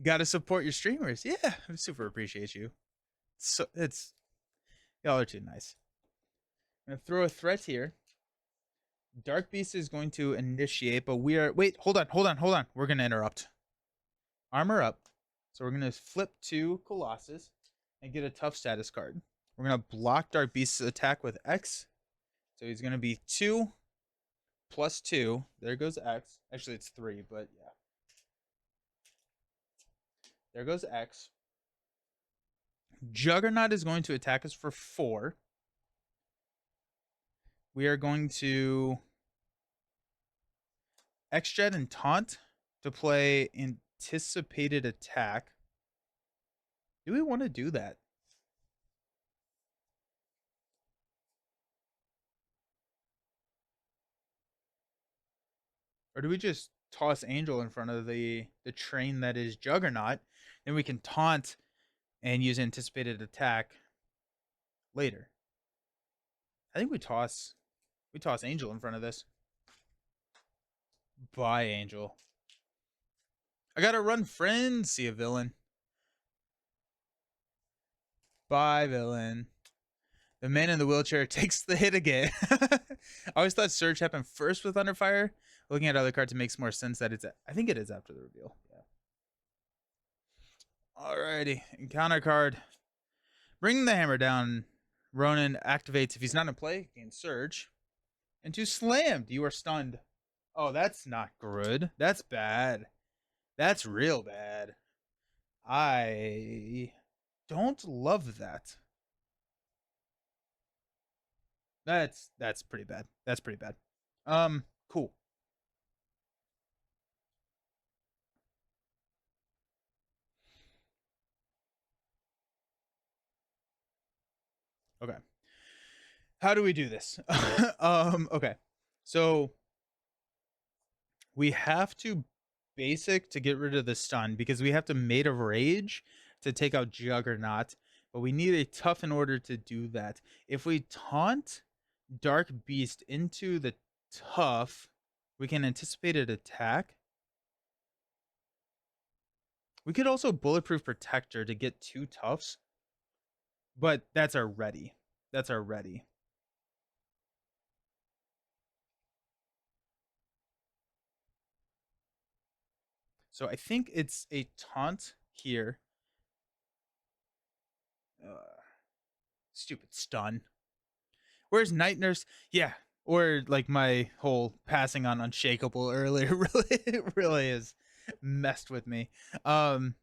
Got to support your streamers. Yeah, I super appreciate you. So it's y'all are too nice. I'm gonna throw a threat here. Dark Beast is going to initiate, but we are hold on. We're gonna interrupt. Armor up. So we're gonna flip to Colossus and get a tough status card. We're gonna block Dark Beast's attack with X. So he's gonna be 2 plus 2. There goes X. Actually, it's 3, but yeah. There goes X. Juggernaut is going to attack us for 4. We are going to X-Jet and Taunt to play Anticipated Attack. Do we want to do that? Or do we just toss Angel in front of the train that is Juggernaut? Then we can Taunt and use Anticipated Attack later. I think we toss Angel in front of this. Bye, Angel. I gotta run friends. See a villain. Bye, villain. The man in the wheelchair takes the hit again. I always thought Surge happened first with Underfire. Looking at other cards, it makes more sense that it's. I think it is after the reveal. Yeah. Alrighty. Encounter card. Bring the hammer down. Ronan activates if he's not in play. Gain Surge. And to slammed. You are stunned. Oh, that's not good. That's bad. That's real bad. I don't love that. That's pretty bad. That's pretty bad. Cool. Okay. How do we do this? Okay. So we have to basic to get rid of the stun because we have to Made of Rage to take out Juggernaut, but we need a tough in order to do that. If we taunt Dark Beast into the tough, we can anticipate an attack. We could also Bulletproof Protector to get 2 toughs, but that's our ready. That's our ready. So I think it's a taunt here. Stupid stun. Where's Night Nurse? Yeah, or like my whole passing on Unshakable earlier really has messed with me. Do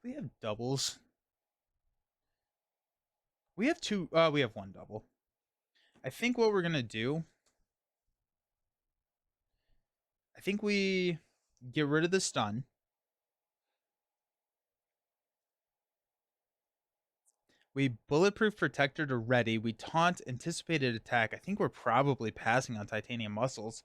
we have doubles? We have 2. We have 1 double. I think what we're gonna do. I think we get rid of the stun. We Bulletproof Protector to ready. We taunt Anticipated Attack. I think we're probably passing on Titanium Muscles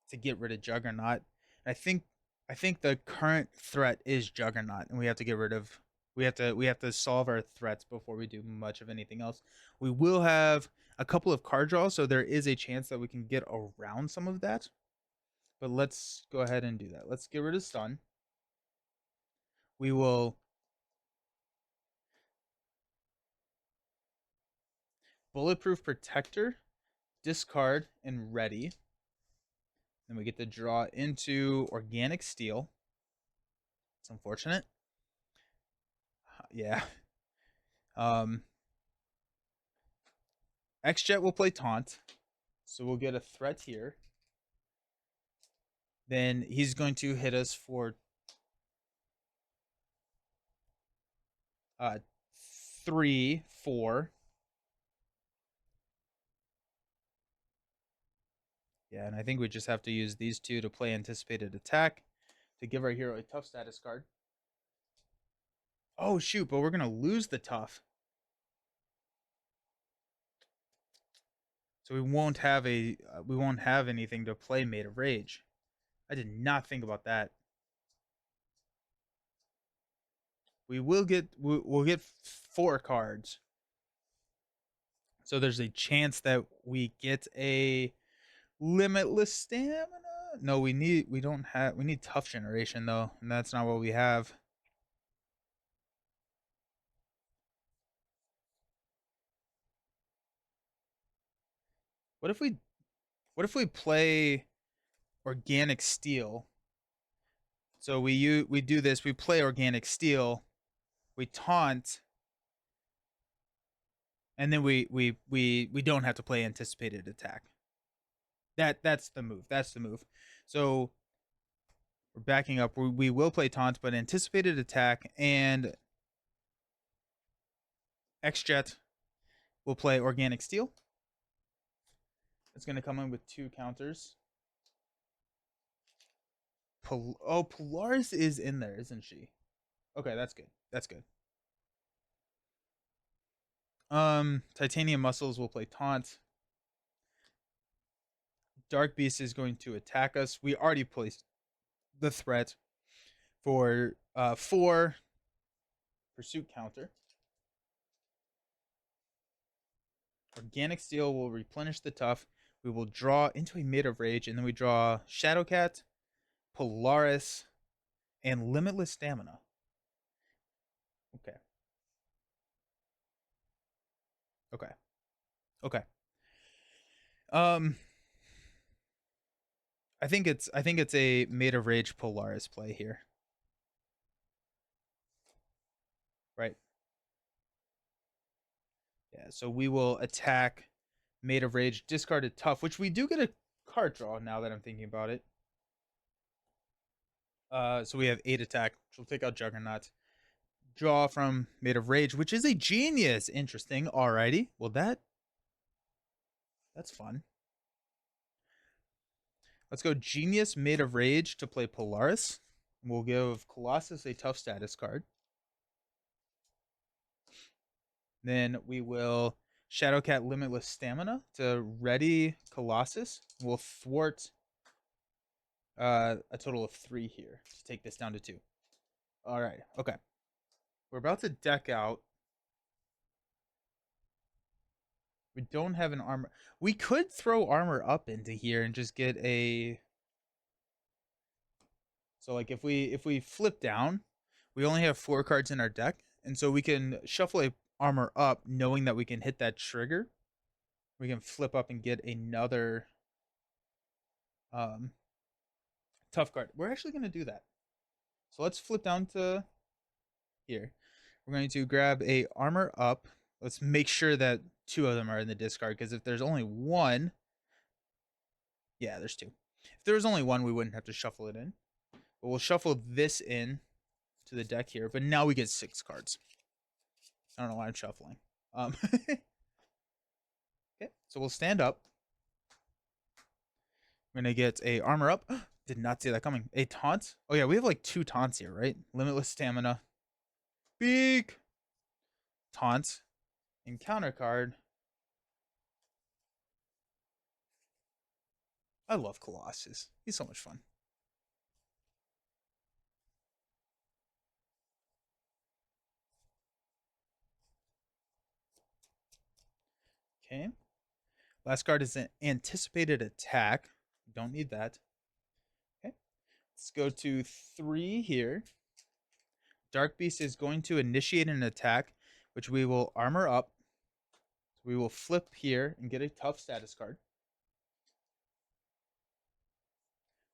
to get rid of Juggernaut. I think the current threat is Juggernaut, and we have to get rid of. We have to solve our threats before we do much of anything else. We will have a couple of card draws, so there is a chance that we can get around some of that. But let's go ahead and do that. Let's get rid of stun. we will bulletproof protector, discard, and ready. Then we get to draw into organic steel. It's unfortunate. Yeah. X-Jet will play taunt. So we'll get a threat here. Then he's going to hit us for 3, 4. Yeah, and I think we just have to use these two to play anticipated attack to give our hero a tough status card. Oh shoot, but we're gonna lose the tough. So we won't have anything to play Made of Rage. I did not think about that. We'll get 4 cards. So there's a chance that we get a limitless stamina. No, we need tough generation though, and that's not what we have. What if we play organic steel? So we do this, we play organic steel, we taunt, and then we don't have to play anticipated attack. That's the move. That's the move. So we're backing up. We will play taunt, but anticipated attack and X-Jet will play organic steel. It's going to come in with 2 counters. Polaris is in there, isn't she? Okay, that's good. That's good. Titanium Muscles will play taunt. Dark Beast is going to attack us. We already placed the threat for 4 pursuit counter. Organic Steel will replenish the tough. We will draw into a Made of Rage, and then we draw Shadowcat, Polaris, and Limitless Stamina. Okay. Okay. Okay. I think it's a Made of Rage Polaris play here. Right. Yeah, so we will attack Made of Rage, discarded tough, which we do get a card draw now that I'm thinking about it. So we have 8 attack, which will take out Juggernaut. Draw from Made of Rage, which is a genius. Interesting. Alrighty. Well, that's fun. Let's go Genius Made of Rage to play Polaris. We'll give Colossus a tough status card. Then we will Shadowcat Limitless Stamina to ready Colossus. We'll thwart a total of 3 here to take this down to 2. Alright, okay. We're about to deck out. We don't have an armor. We could throw armor up into here and just get a... So like if we flip down, we only have 4 cards in our deck, and so we can shuffle a armor up knowing that we can hit that trigger. We can flip up and get another tough card. We're actually going to do that. So let's flip down to here. We're going to grab a armor up. Let's make sure that 2 of them are in the discard, because if there's only 1, yeah, there's 2. If there was only 1, we wouldn't have to shuffle it in. But we'll shuffle this in to the deck here. But now we get 6 cards. I don't know why I'm shuffling. Okay, so we'll stand up. We're gonna get a armor up. Did not see that coming. A taunt. Oh yeah, we have like 2 taunts here, right? Limitless stamina. Big taunt. Encounter card. I love Colossus. He's so much fun. Okay. Last card is an anticipated attack. Don't need that. Okay. Let's go to 3 here. Dark Beast is going to initiate an attack, which we will armor up. So we will flip here and get a tough status card.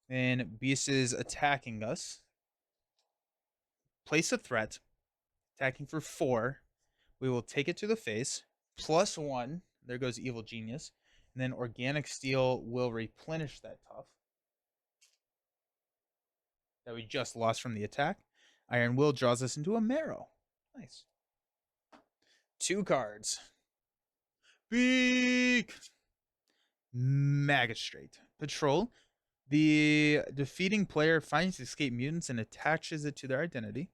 And Beast is attacking us. Place a threat. Attacking for 4. We will take it to the face. +1. There goes Evil Genius. And then Organic Steel will replenish that tough that we just lost from the attack. Iron Will draws us into a Marrow. Nice. 2 cards. Beak! Magistrate. Patrol. The defeating player finds escaped mutants and attaches it to their identity.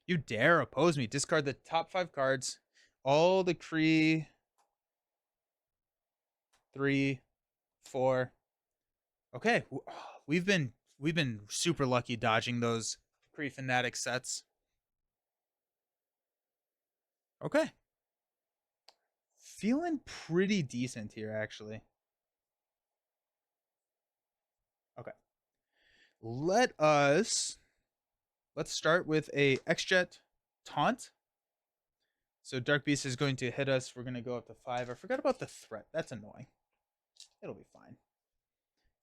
You dare oppose me. Discard the top 5 cards. All the Kree. 3, 4. Okay, we've been super lucky dodging those Kree Fanatic sets. Okay. Feeling pretty decent here, actually. Okay. Let's start with a X-Jet Taunt. So Dark Beast is going to hit us. We're going to go up to 5. I forgot about the threat. That's annoying. It'll be fine.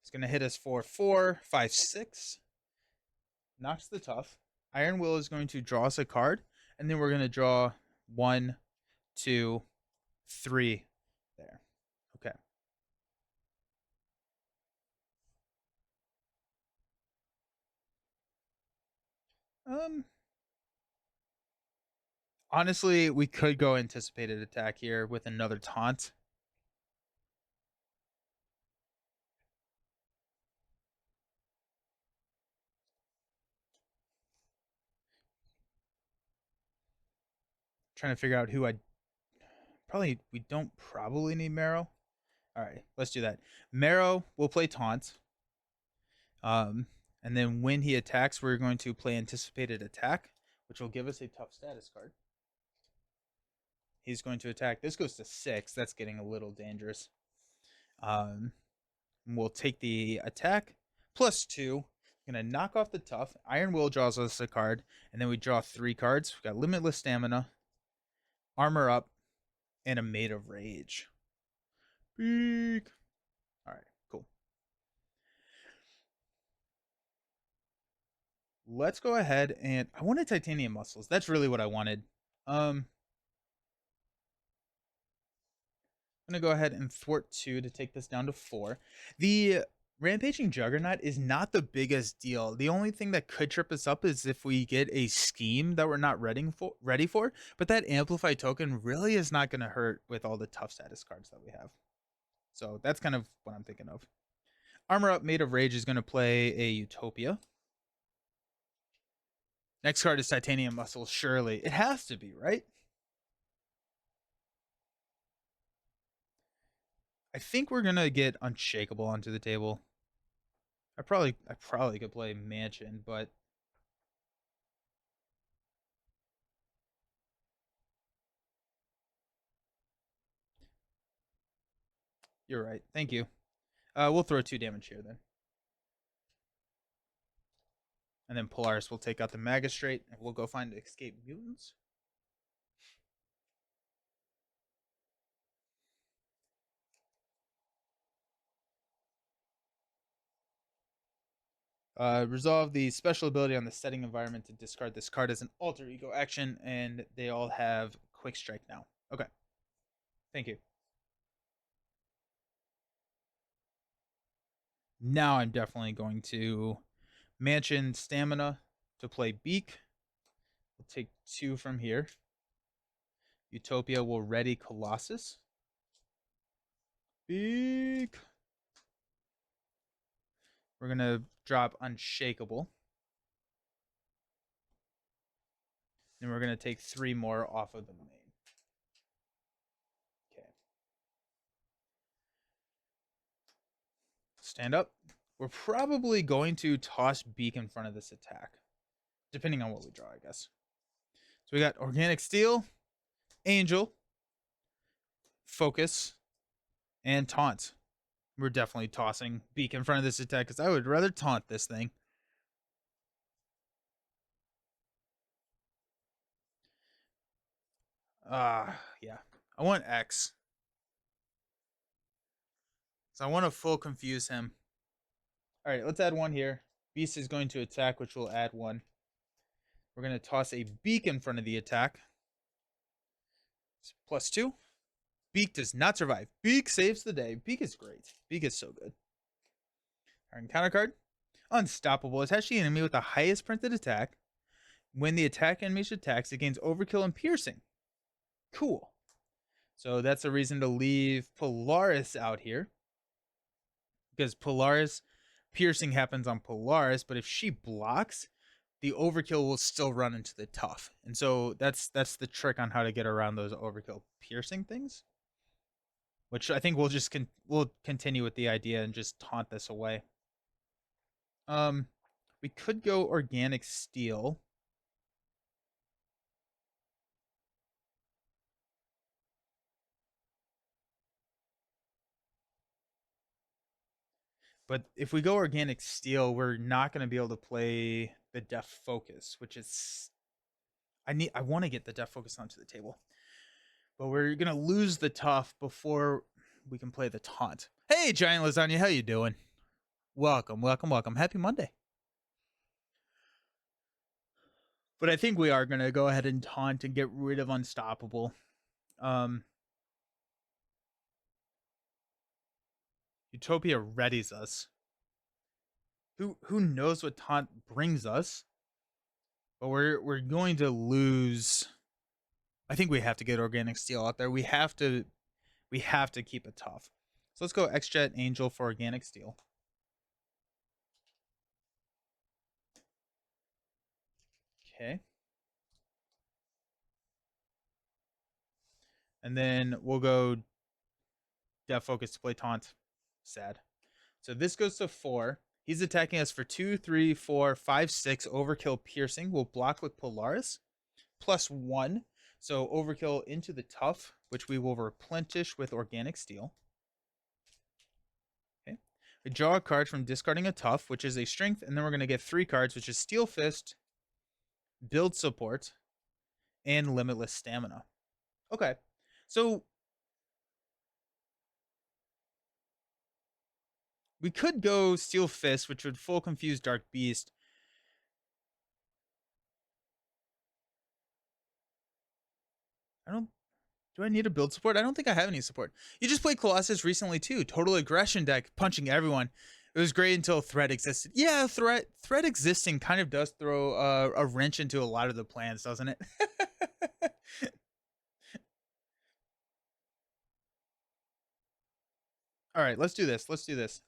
It's going to hit us for 4, 5, 6. Knocks the tough. Iron Will is going to draw us a card. And then we're going to draw 1, 2, 3 there. Okay. Honestly, we could go anticipated attack here with another taunt. Trying to figure out who we don't probably need Marrow. All right, let's do that. Marrow will play taunt. And then when he attacks, we're going to play anticipated attack, which will give us a tough status card. He's going to attack. This goes to 6. That's getting a little dangerous. We'll take the attack +2. Gonna knock off the tough. Iron Will draws us a card, and then we draw 3 cards. We've got limitless stamina, armor up, and a Made of Rage. Beak. All right, cool. Let's go ahead and I wanted titanium muscles. That's really what I wanted. I'm gonna go ahead and thwart 2 to take this down to 4. The Rampaging Juggernaut is not the biggest deal. The only thing that could trip us up is if we get a scheme that we're not ready for. But that Amplify token really is not going to hurt with all the tough status cards that we have. So that's kind of what I'm thinking of. Armor Up Made of Rage is going to play a Utopia. Next card is Titanium Muscle, surely. It has to be, right? I think we're going to get Unshakable onto the table. I probably could play Mansion, but you're right. Thank you. We'll throw 2 damage here then. And then Polaris will take out the Magistrate, and we'll go find escaped mutants. Resolve the special ability on the setting environment to discard this card as an alter ego action, and they all have quick strike now. Okay. Thank you. Now I'm definitely going to Mansion Stamina to play Beak. We'll take 2 from here. Utopia will ready Colossus. Beak. We're going to drop Unshakable. And we're going to take 3 more off of the main. Okay. Stand up. We're probably going to toss Beak in front of this attack. Depending on what we draw, I guess. So we got Organic Steel, Angel, Focus, and Taunt. We're definitely tossing Beak in front of this attack because I would rather taunt this thing. Yeah. I want X. So I want to full confuse him. All right, let's add one here. Beast is going to attack, which will add one. We're going to toss a beak in front of the attack. It's +2. Beak does not survive. Beak saves the day. Beak is great. Beak is so good. Our encounter card. Unstoppable. Attach the enemy with the highest printed attack. When the attack enemy attacks, it gains overkill and piercing. Cool. So that's a reason to leave Polaris out here. Because Polaris, piercing happens on Polaris, but if she blocks, the overkill will still run into the tough. And so that's the trick on how to get around those overkill piercing things. Which I think we'll continue with the idea and just taunt this away. We could go organic steel. But if we go organic steel, we're not going to be able to play the def focus, which is I want to get the def focus onto the table. But we're going to lose the tough before we can play the taunt. Hey, Giant Lasagna, how you doing? Welcome, welcome, welcome. Happy Monday. But I think we are going to go ahead and taunt and get rid of Unstoppable. Utopia readies us. Who knows what taunt brings us? But we're going to lose. I think we have to get organic steel out there. We have to keep it tough. So let's go X-Jet Angel for organic steel. Okay. And then we'll go Def Focus to play taunt. Sad. So this goes to 4. He's attacking us for 2, 3, 4, 5, 6 overkill piercing. We'll block with Polaris. +1. So overkill into the tough, which we will replenish with organic steel. Okay. We draw a card from discarding a tough, which is a strength, and then we're going to get 3 cards, which is Steel Fist, Build Support, and Limitless Stamina. Okay. So we could go Steel Fist, which would full confuse Dark Beast. Do I need a build support? I don't think I have any support. You just played Colossus recently too. Total aggression deck, punching everyone. It was great until threat existed. Yeah, threat existing kind of does throw a wrench into a lot of the plans, doesn't it? All right, let's do this. Let's do this.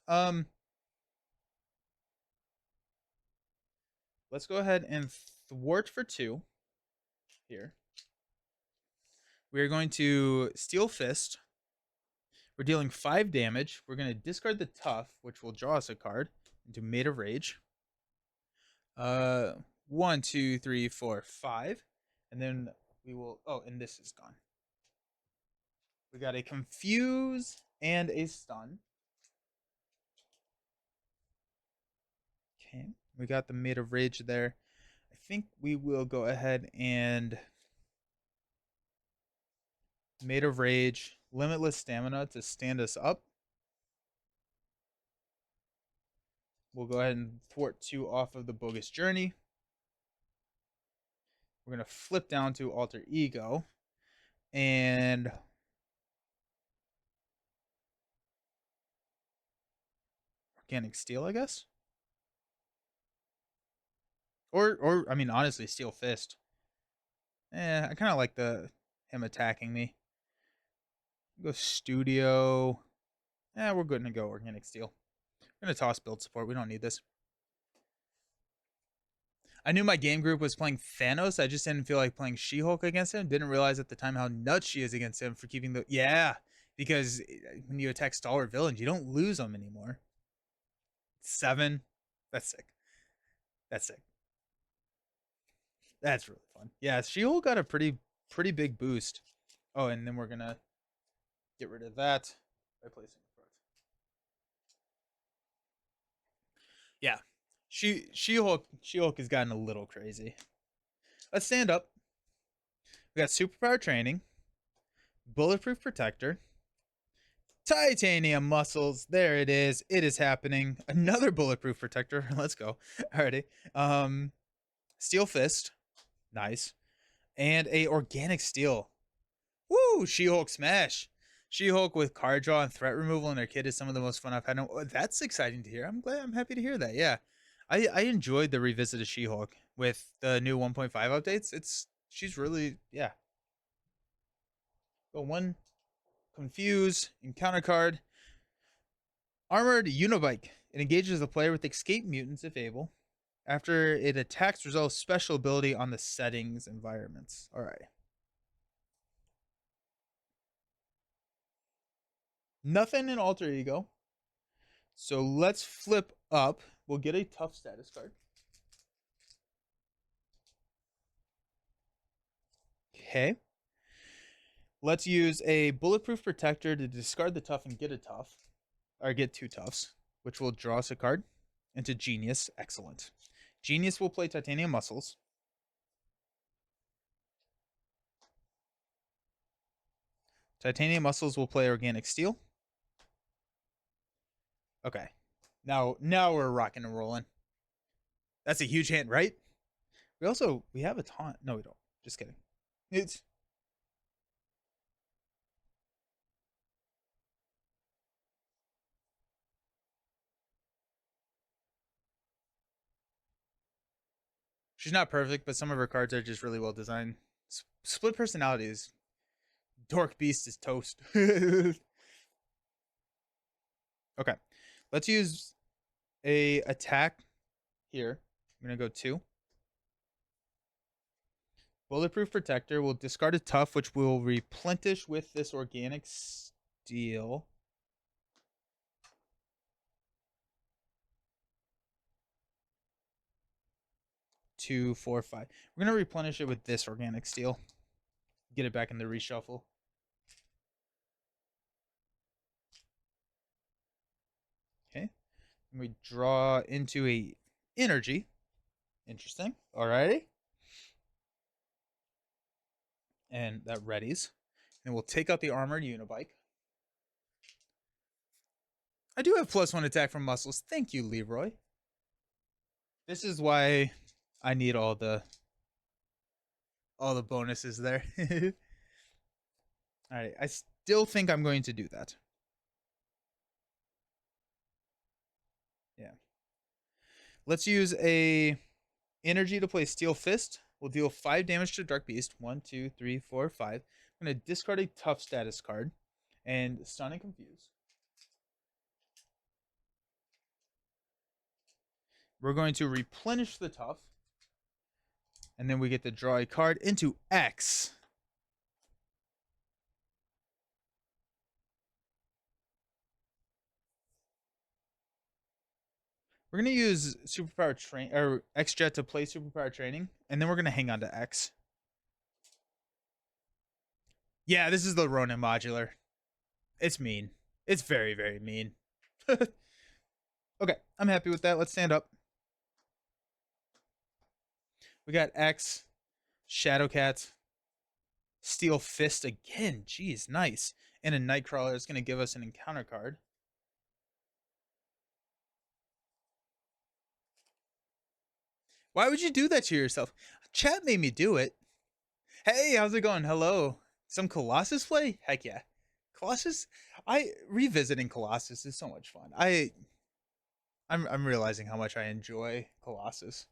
Let's go ahead and thwart for 2 here. We're going to Steel Fist. We're dealing 5 damage. We're going to discard the tough, which will draw us a card, into Made of Rage. 1, 2, 3, 4, 5. And then we will... Oh, and this is gone. We got a Confuse and a Stun. Okay. We got the Made of Rage there. I think we will go ahead and... Made of Rage, Limitless Stamina to stand us up. We'll go ahead and thwart 2 off of the Bogus Journey. We're going to flip down to Alter Ego. And Organic Steel, I guess. Or I mean, honestly, Steel Fist. I kind of like him attacking me. Go Studio. We're good to go Organic Steel. We're going to toss Build Support. We don't need this. I knew my game group was playing Thanos. I just didn't feel like playing She-Hulk against him. Didn't realize at the time how nuts she is against him for keeping the... Yeah, because when you attack stalwart villains, you don't lose them anymore. 7. That's sick. That's sick. That's really fun. Yeah, She-Hulk got a pretty big boost. Oh, and then we're going to get rid of that by placing a card. Yeah. She-Hulk has gotten a little crazy. Let's stand up. We got Superpower Training. Bulletproof Protector. Titanium muscles. There it is. It is happening. Another bulletproof protector. Let's go. Alrighty. Steel fist. Nice. And a organic steel. Woo! She-Hulk smash. She-Hulk with card draw and threat removal in her kit is some of the most fun I've had. Oh, that's exciting to hear. I'm happy to hear that. Yeah. I enjoyed the revisit of She-Hulk with the new 1.5 updates. She's really, yeah. But one confuse encounter card. Armored Unibike. It engages the player with escape mutants if able. After it attacks, resolves special ability on the settings environments. All right. Nothing in Alter Ego. So let's flip up. We'll get a tough status card. Okay. Let's use a bulletproof protector to discard the tough and get a tough. Or get two toughs, which will draw us a card into Genius. Excellent. Genius will play Titanium Muscles. Titanium Muscles will play Organic Steel. Okay. Now we're rocking and rolling. That's a huge hint, right? We have a taunt. No, we don't. Just kidding. It's She's not perfect, but some of her cards are just really well designed. Split personalities. Dork Beast is toast. Okay. Let's use a attack here. I'm gonna go 2. Bulletproof Protector will discard a tough, which will replenish with this organic steel. Two, four, five. We're gonna replenish it with this organic steel. Get it back in the reshuffle. Okay. And we draw into a energy. Interesting. Alrighty. And that readies. And we'll take out the armored unibike. I do have +1 attack from muscles. Thank you, Leroy. This is why I need all the bonuses there. Alright, I still think I'm going to do that. Yeah. Let's use a energy to play Steel Fist. We'll deal 5 damage to Dark Beast. 1, 2, 3, 4, 5. I'm going to discard a tough status card and stun and confuse. We're going to replenish the tough. And then we get to draw a card into X. We're going to use Superpower Train or X Jet to play Superpower Training, and then we're going to hang on to X. Yeah, this is the Ronin modular. It's mean. It's very, very mean. Okay, I'm happy with that. Let's stand up. We got X, Shadowcat, Steel Fist again. Jeez, nice. And a Nightcrawler is going to give us an encounter card. Why would you do that to yourself? Chat made me do it. Hey, how's it going? Hello. Some Colossus play? Heck yeah. Colossus? Revisiting Colossus is so much fun. I'm realizing how much I enjoy Colossus.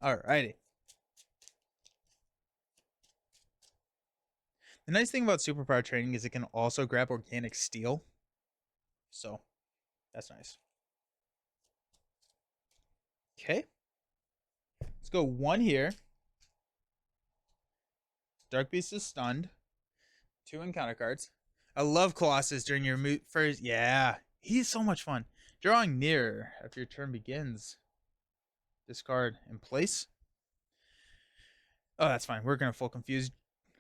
Alrighty. The nice thing about Superpower Training is it can also grab Organic Steel. So, that's nice. Okay. Let's go 1 here. Dark Beast is stunned. 2 encounter cards. I love Colossus during your first. Yeah, he's so much fun. Drawing near after your turn begins. Discard in place. Oh, that's fine. We're going to full confuse.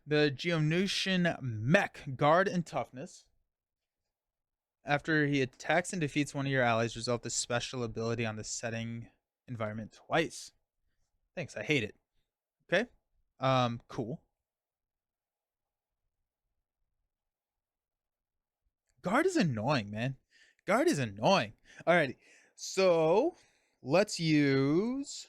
The Geonosian Mech, Guard and Toughness. After he attacks and defeats one of your allies, resolve the special ability on the setting environment twice. Thanks, I hate it. Okay. Cool. Guard is annoying, man. Guard is annoying. Alrighty. So let's use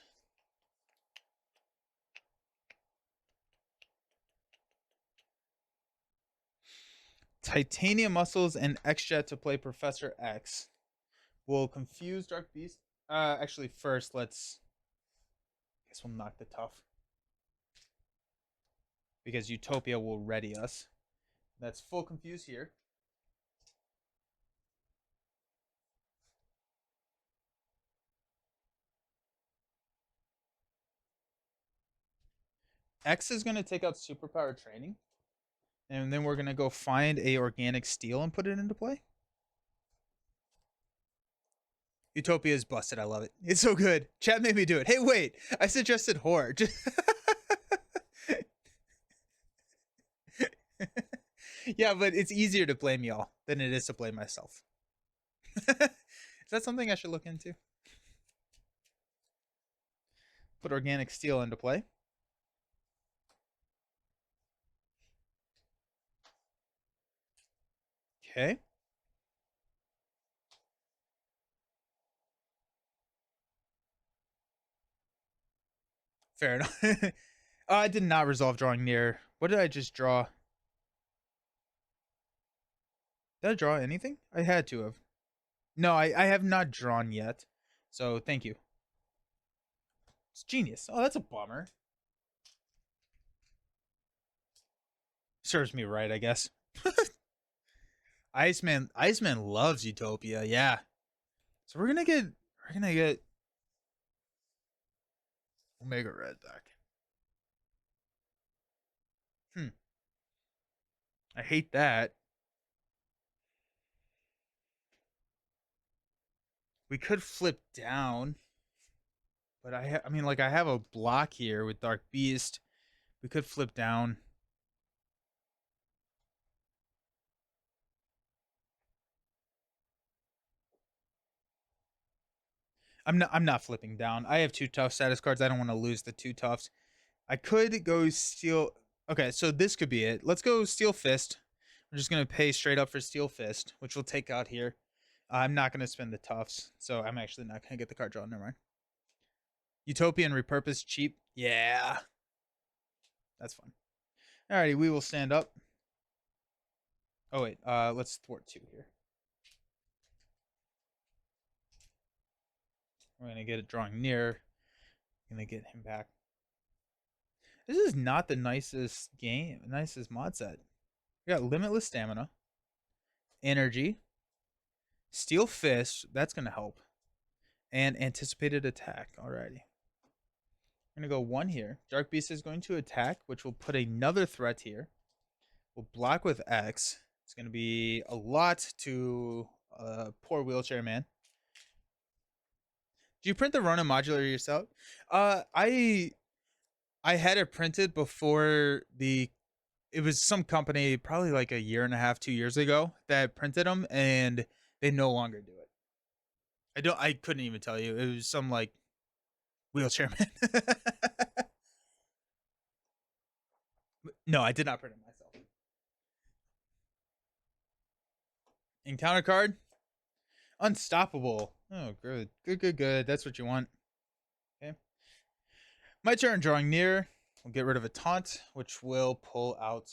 Titanium Muscles and X-Jet to play Professor X. We'll confuse Dark Beast. Actually, first, let's... I guess we'll knock the tough. Because Utopia will ready us. That's full confuse here. X is going to take out Superpower Training. And then we're going to go find a Organic Steel and put it into play. Utopia is busted. I love it. It's so good. Chat made me do it. Hey, wait. I suggested Horde. Yeah, but it's easier to blame y'all than it is to blame myself. Is that something I should look into? Put Organic Steel into play. Okay. Fair enough. I did not resolve drawing near. What did I just draw? Did I draw anything? I had to have. No, I have not drawn yet. So thank you. It's genius. Oh, that's a bummer. Serves me right, I guess. Iceman loves Utopia, yeah. So we're gonna get Omega Red back. I hate that. We could flip down, but I mean, like, I have a block here with Dark Beast. We could flip down. I'm not flipping down. I have 2 tough status cards. I don't want to lose the 2 toughs. I could go Steel. Okay, so this could be it. Let's go Steel Fist. I'm just gonna pay straight up for Steel Fist, which we'll take out here. I'm not gonna spend the toughs, so I'm actually not gonna get the card drawn. Never mind. Utopian repurpose cheap. Yeah, that's fun. Alrighty, we will stand up. Oh wait, let's thwart 2 here. We're gonna get it drawing near. Gonna get him back. This is not the nicest mod set. We got limitless stamina, energy, Steel Fist. That's gonna help, and anticipated attack. Alrighty. I'm gonna go 1 here. Dark Beast is going to attack, which will put another threat here. We'll block with X. It's gonna be a lot to poor wheelchair man. Do you print the Rona modular yourself? I had it printed before it was some company probably like a year and a half, 2 years ago that printed them, and they no longer do it. I couldn't even tell you. It was some like wheelchair man. No, I did not print it myself. Encounter card. Unstoppable. Oh, good. Good. That's what you want. Okay. My turn. Drawing near. We'll get rid of a taunt, which will pull out.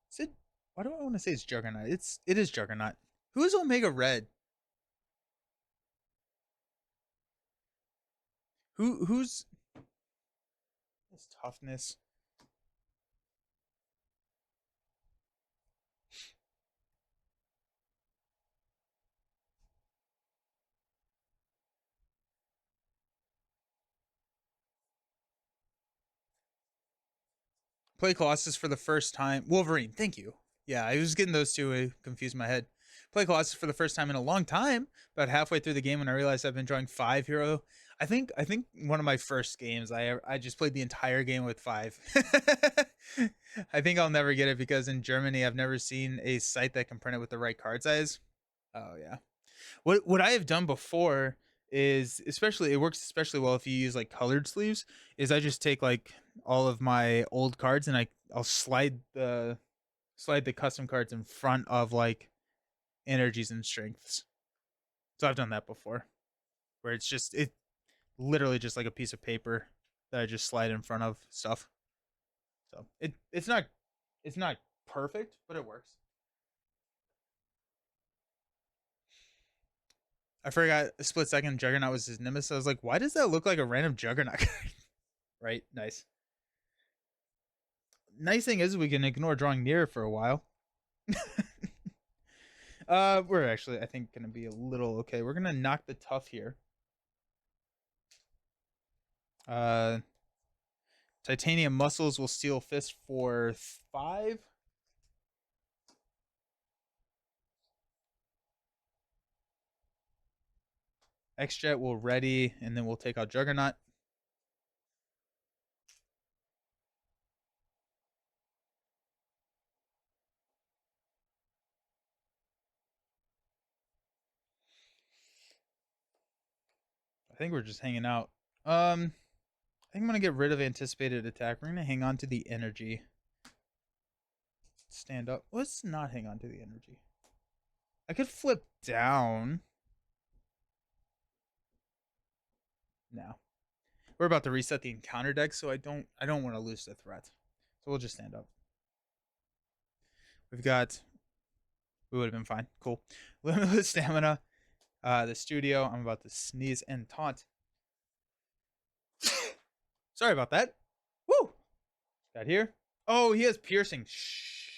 Is it? Why do I want to say it's Juggernaut? It is Juggernaut. Who is Omega Red? Who's this toughness? Play Colossus for the first time. Wolverine, thank you. Yeah, I was getting those two confused in my head. Play Colossus for the first time in a long time. About halfway through the game when I realized I've been drawing 5 hero. I think one of my first games I just played the entire game with 5. I think I'll never get it because in Germany I've never seen a site that can print it with the right card size. Oh yeah. What I have done before is it works especially well if you use like colored sleeves, is I just take like all of my old cards and I'll slide slide the custom cards in front of like energies and strengths. So I've done that before, where it literally just like a piece of paper that I just slide in front of stuff. So it's not perfect, but it works. I forgot a split second Juggernaut was his nemesis. I was like, why does that look like a random Juggernaut card? Right? Nice. Nice thing is we can ignore drawing near for a while. We're actually, I think, gonna be a little okay. We're gonna knock the tough here. Uh, Titanium muscles will steel fist for 5. X-Jet will ready, and then we'll take out Juggernaut. I think we're just hanging out. I think I'm gonna get rid of anticipated attack. We're gonna hang on to the energy. Stand up. Let's not hang on to the energy. I could flip down. No. We're about to reset the encounter deck, so I don't want to lose the threat. So we'll just stand up. We would have been fine. Cool. Limitless stamina. The studio. I'm about to sneeze and taunt. Sorry about that. Woo! Got here. Oh, he has piercing. Shh.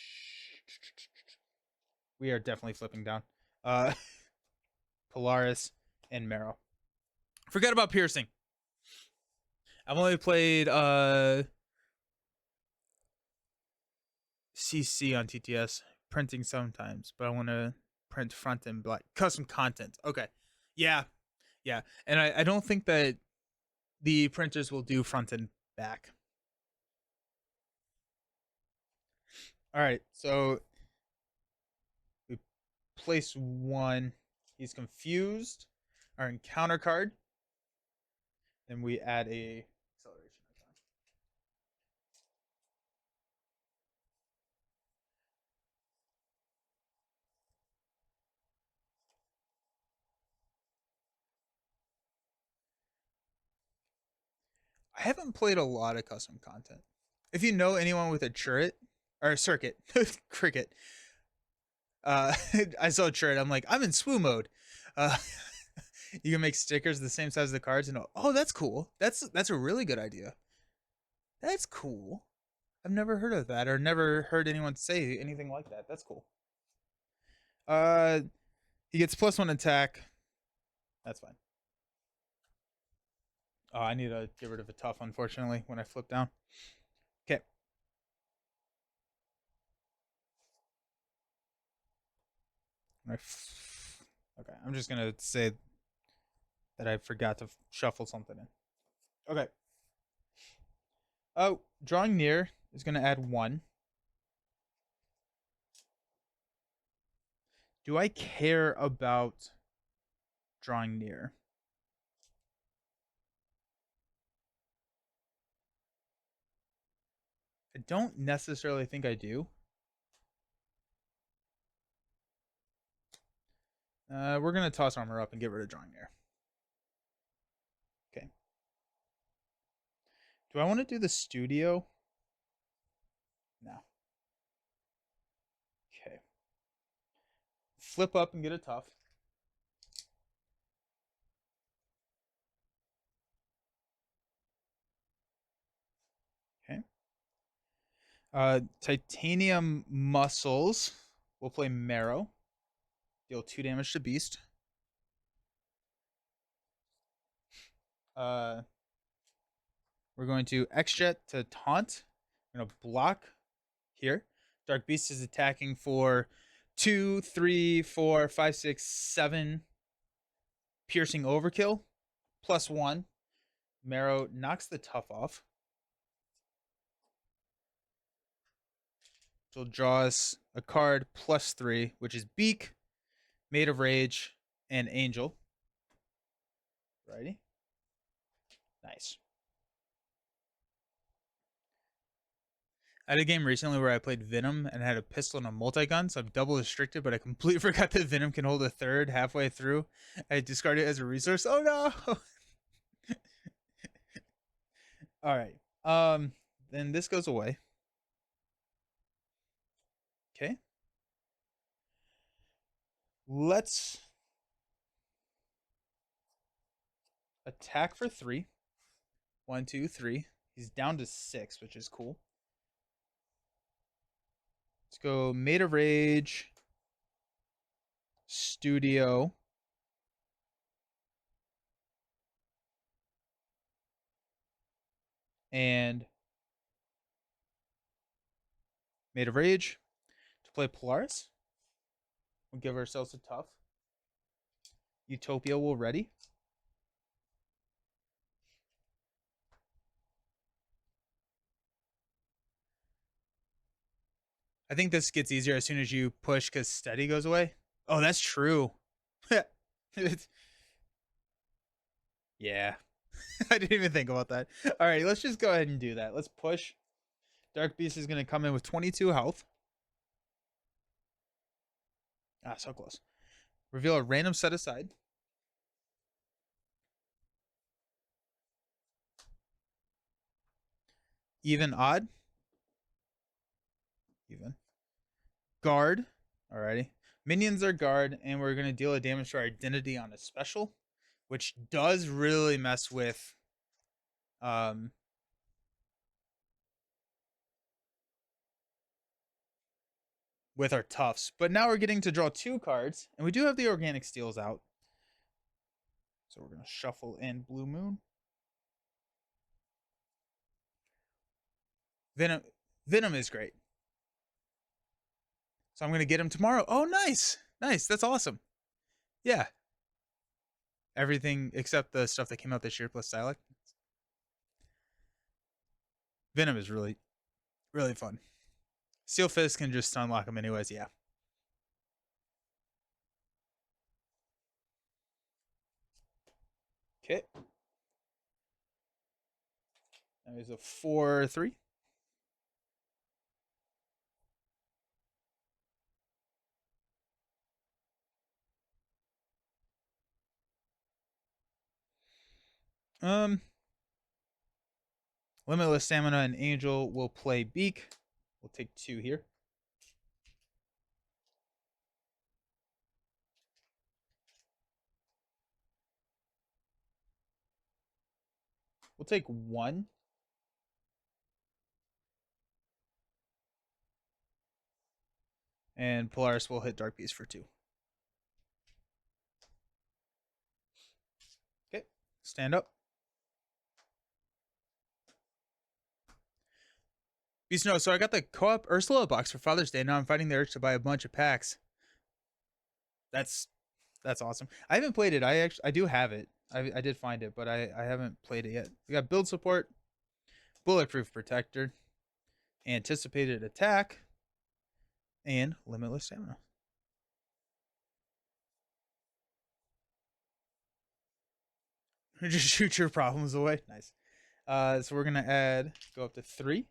We are definitely flipping down. Polaris and Marrow. Forget about piercing. I've only played CC on TTS, printing sometimes, but I want to print front and black custom content. Okay, yeah, and I don't think that the printers will do front and back. All right, so we place 1. He's confused. Our encounter card. Then we add a acceleration icon. I haven't played a lot of custom content. If you know anyone with a turret or circuit, cricket, I saw a turret. I'm like, I'm in swoo mode. Uh, you can make stickers the same size as the cards, and oh, that's cool. That's a really good idea. That's cool. I've never heard of that, or never heard anyone say anything like that. That's cool. Uh, he gets +1 attack. That's fine. Oh, I need to get rid of a tough, unfortunately, when I flip down. Okay. Okay, I'm just gonna say that I forgot to shuffle something in. Okay. Oh, drawing near is gonna add 1. Do I care about drawing near? I don't necessarily think I do. We're gonna toss armor up and get rid of drawing near. Okay. Do I want to do the studio? No. Okay. Flip up and get a tough. Okay. Titanium muscles. We'll play Marrow. Deal 2 damage to Beast. We're going to X-Jet to taunt. We're going to block here. Dark Beast is attacking for 2, 3, 4, 5, 6, 7 piercing overkill. +1. Marrow knocks the tough off. So it'll draw us a card +3, which is Beak, Made of Rage, and Angel. Righty. Nice. I had a game recently where I played Venom and had a pistol and a multi-gun, so I'm double restricted, but I completely forgot that Venom can hold a third halfway through. I discarded it as a resource. Oh no! Alright. Then this goes away. Okay. Let's attack for 3. 1, 2, 3. He's down to 6, which is cool. Let's go Made of Rage, Studio, and Made of Rage to play Polaris. We'll give ourselves a tough. Utopia will ready. I think this gets easier as soon as you push because steady goes away. Oh, that's true. Yeah. I didn't even think about that. All right, let's just go ahead and do that. Let's push. Dark Beast is going to come in with 22 health. Ah, so close. Reveal a random set aside. Even, odd. Even. Guard. Alrighty. Minions are guard, and we're going to deal a damage to our identity on a special, which does really mess with our toughs. But now we're getting to draw 2 cards, and we do have the organic steals out. So we're going to shuffle in Blue Moon. Venom is great. So I'm going to get him tomorrow. Oh, nice. Nice. That's awesome. Yeah. Everything except the stuff that came out this year plus Silac. Venom is really, really fun. Steel Fist can just unlock him anyways, yeah. Okay. Now he's a 4/3. Limitless Stamina and Angel will play Beak. We'll take 2 here. We'll take 1. And Polaris will hit Dark Beast for 2. Okay, stand up. Beast No, so I got the co-op Ursula box for Father's Day. Now I'm fighting the urge to buy a bunch of packs. That's awesome. I haven't played it. I do have it. I did find it, but I haven't played it yet. We got build support, bulletproof protector, anticipated attack, and limitless stamina. Just shoot your problems away. Nice. So we're gonna go up to 3.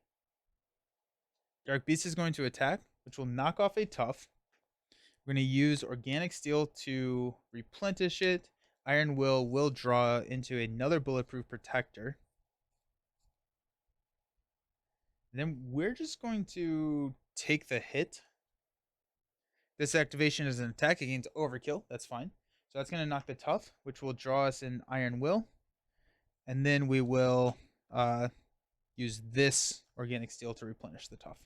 Dark Beast is going to attack, which will knock off a tough. We're going to use Organic Steel to replenish it. Iron will draw into another bulletproof protector. And then we're just going to take the hit. This activation is an attack against Overkill. That's fine. So that's going to knock the tough, which will draw us an Iron Will. And then we will use this Organic Steel to replenish the tough.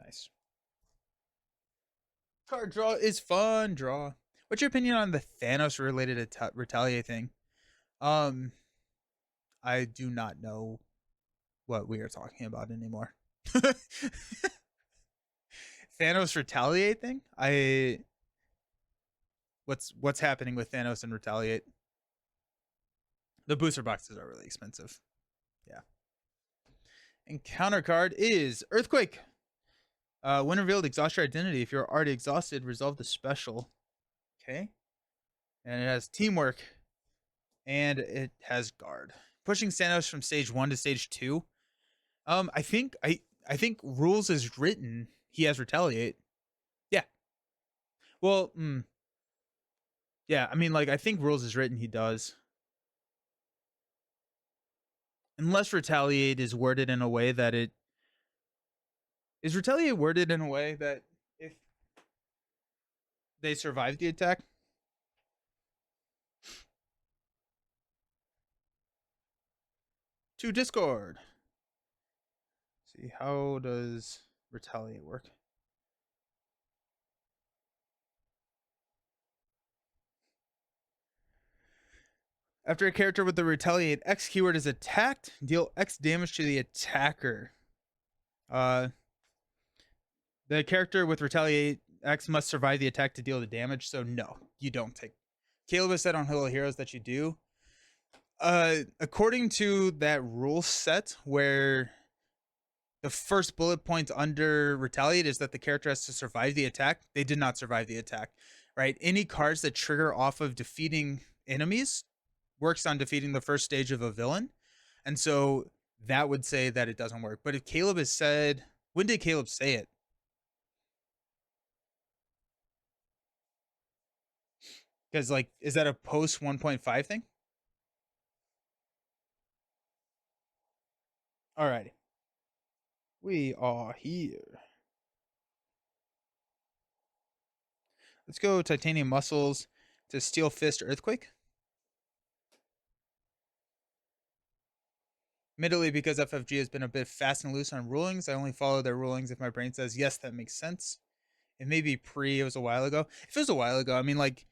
Nice. Card draw is fun. Draw. What's your opinion on the Thanos related retaliate thing? I do not know what we are talking about anymore. Thanos retaliate thing? What's happening with Thanos and retaliate? The booster boxes are really expensive. Yeah. And counter card is Earthquake. When revealed, exhaust your identity. If you're already exhausted, resolve the special. Okay. And it has teamwork. And it has guard. pushing Thanos from stage 1 to stage 2. I think rules is written. He has retaliate. Yeah. Well, yeah. I mean, like I think rules is written. He does, unless retaliate is worded in a way that it is retaliate worded in a way that if they survive the attack. To Discord. See, how does retaliate work? After a character with the retaliate X keyword is attacked, deal X damage to the attacker. The character with retaliate X must survive the attack to deal the damage. So no, you don't take. Caleb has said on Hello Heroes that you do. According to that rule set where the first bullet point under retaliate is that the character has to survive the attack, they did not survive the attack, right? Any cards that trigger off of defeating enemies works on defeating the first stage of a villain. And so that would say that it doesn't work. But if Caleb has said, when did Caleb say it? Because, like, is that a post 1.5 thing? Alrighty. We are here. Let's go Titanium Muscles to Steel Fist Earthquake. Admittedly, because FFG has been a bit fast and loose on rulings, I only follow their rulings if my brain says, yes, that makes sense. It may be it was a while ago. If it was a while ago, I mean, like,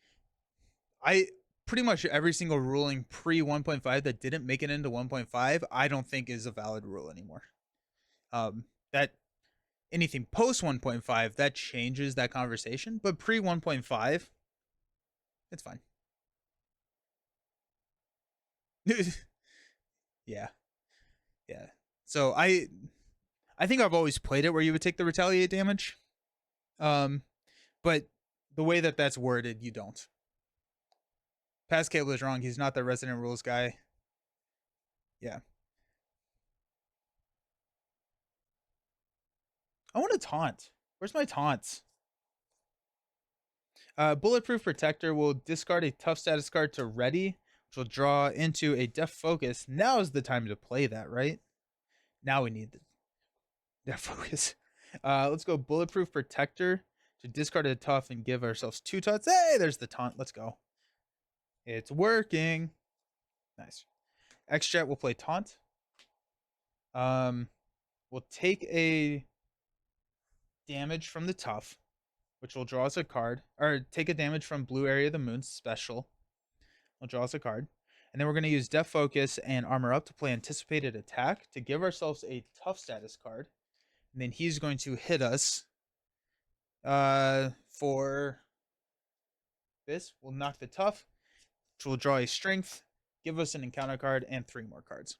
I pretty much every single ruling pre 1.5 that didn't make it into 1.5, I don't think is a valid rule anymore. That anything post 1.5 that changes that conversation, but pre 1.5, it's fine. Yeah, yeah. So I think I've always played it where you would take the retaliate damage, but the way that that's worded, you don't. Pascal is wrong. He's not the resident rules guy. Yeah. I want to taunt. Where's my taunts? Bulletproof Protector will discard a tough status card to ready, which will draw into a Def Focus. Now is the time to play that, right? Now we need the Def Focus. Let's go Bulletproof Protector to discard a tough and give ourselves 2 taunts. Hey, there's the taunt. Let's go. It's working. Nice. X-Jet will play taunt. We'll take a damage from the tough, which will draw us a card, or take a damage from blue area of the moon special. Will draw us a card. And then we're going to use Def Focus and Armor Up to play Anticipated Attack to give ourselves a tough status card. And then he's going to hit us for this. We'll knock the tough, which will draw a strength, give us an encounter card, and 3 more cards.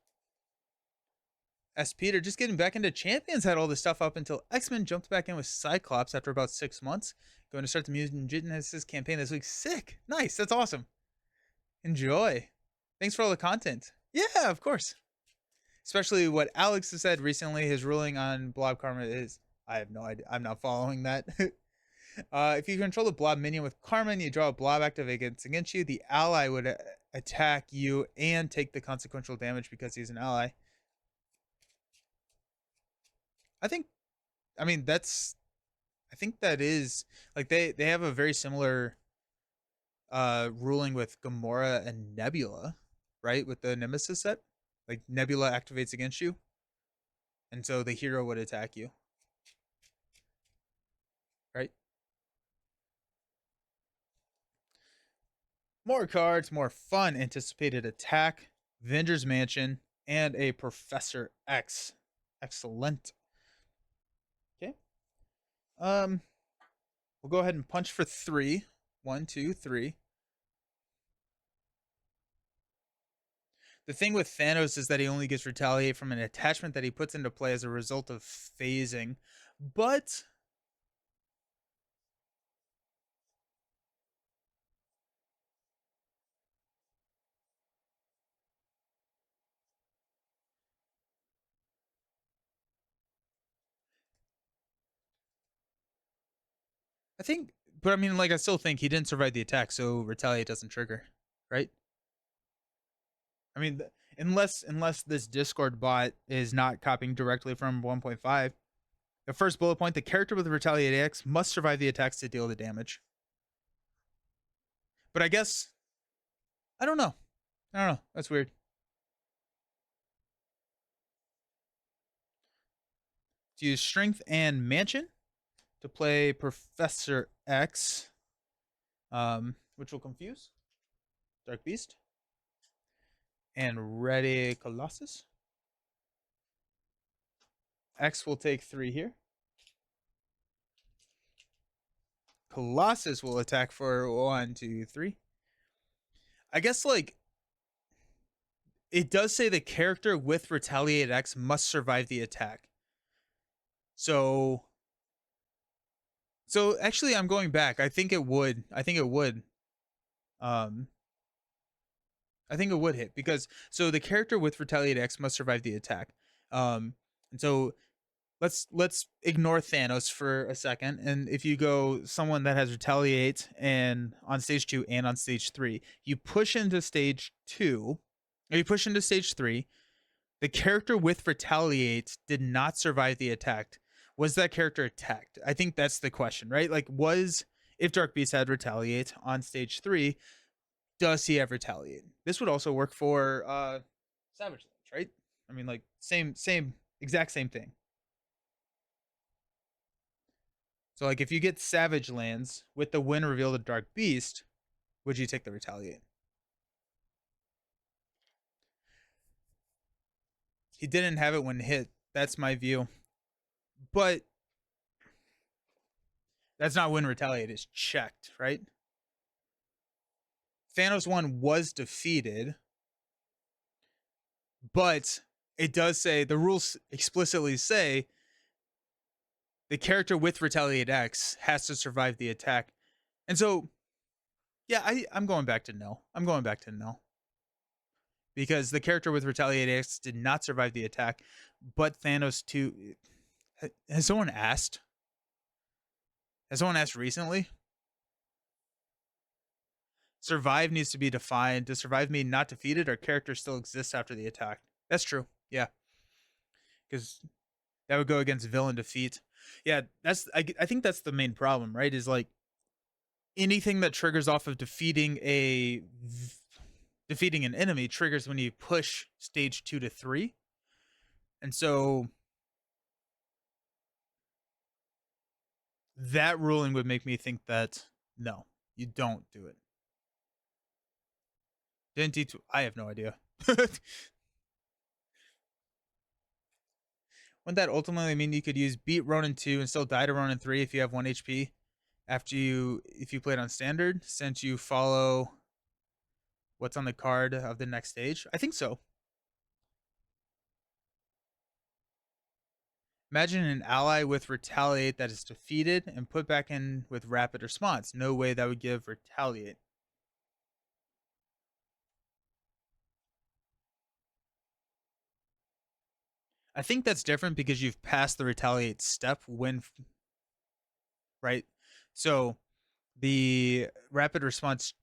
S. Peter, just getting back into Champions, had all this stuff up until X-Men jumped back in with Cyclops after about 6 months. Going to start the Mutant Genesis campaign this week. Sick. Nice. That's awesome. Enjoy. Thanks for all the content. Yeah, of course. Especially what Alex has said recently, his ruling on Blob Karma is, I have no idea. I'm not following that. If you control the Blob minion with Karma and you draw a Blob activates against you, the ally would attack you and take the consequential damage because he's an ally. I think that is like they have a very similar ruling with Gamora and Nebula, right? With the Nemesis set. Like Nebula activates against you. And so the hero would attack you. Right? More cards, more fun. Anticipated Attack, Avengers Mansion, and a Professor X. Excellent. Okay. We'll go ahead and punch for 3. 1, 2, 3. The thing with Thanos is that he only gets retaliate from an attachment that he puts into play as a result of phasing. But I think, but I mean, like, I still think he didn't survive the attack, so retaliate doesn't trigger, right? I mean, unless this Discord bot is not copying directly from 1.5. The first bullet point: the character with retaliate X must survive the attacks to deal the damage. But I guess I don't know. I don't know. That's weird. To use Strength and Mansion to play Professor X, which will confuse Dark Beast and ready Colossus. X will take 3 here. Colossus will attack for 1, 2, 3. I guess like it does say the character with retaliate X must survive the attack. So actually I'm going back. I think it would. Um I think it would hit because so the character with retaliate X must survive the attack. And so let's ignore Thanos for a second, and if you go someone that has retaliate and on stage 2 and on stage 3, you push into stage 2, or you push into stage 3, the character with retaliate did not survive the attack. Was that character attacked? I think that's the question, right? Like, was if Dark Beast had retaliate on stage 3, does he have retaliate? This would also work for Savage Lands, right? I mean, like same exact same thing. So like if you get Savage Lands with the win reveal of Dark Beast, would you take the retaliate? He didn't have it when hit. That's my view. But that's not when retaliate is checked, right? Thanos 1 was defeated, but it does say the rules explicitly say the character with retaliate X has to survive the attack. And so yeah, I'm going back to no. I'm going back to no. Because the character with retaliate X did not survive the attack, but Thanos 2. Has someone asked? Has someone asked recently? Survive needs to be defined. Does survive mean not defeated or character still exists after the attack? That's true. Yeah. Because that would go against villain defeat. Yeah, I think that's the main problem, right? Is like anything that triggers off of defeating an enemy triggers when you push stage 2 to 3. And so that ruling would make me think that no, you don't do it. Didn't D2? I have no idea. Wouldn't that ultimately mean you could use beat Ronin 2 and still die to Ronin 3 if you have 1 HP if you played on standard, since you follow what's on the card of the next stage? I think so. Imagine an ally with retaliate that is defeated and put back in with rapid response. No way that would give retaliate. I think that's different because you've passed the retaliate step when, right? So the rapid response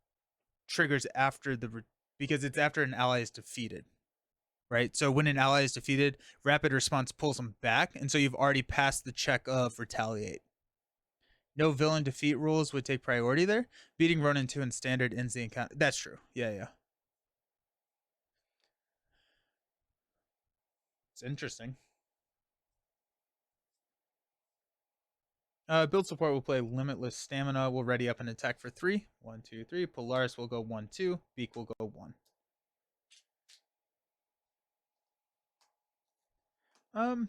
triggers after because it's after an ally is defeated, right? So when an ally is defeated, rapid response pulls them back, and so you've already passed the check of retaliate. No villain defeat rules would take priority there. Beating Ronin 2 in standard ends the encounter. That's true. Yeah. It's interesting. Build support will play Limitless Stamina. We'll ready up an attack for 3. 1, 2, 3. Polaris will go 1, 2. Beak will go 1. Um,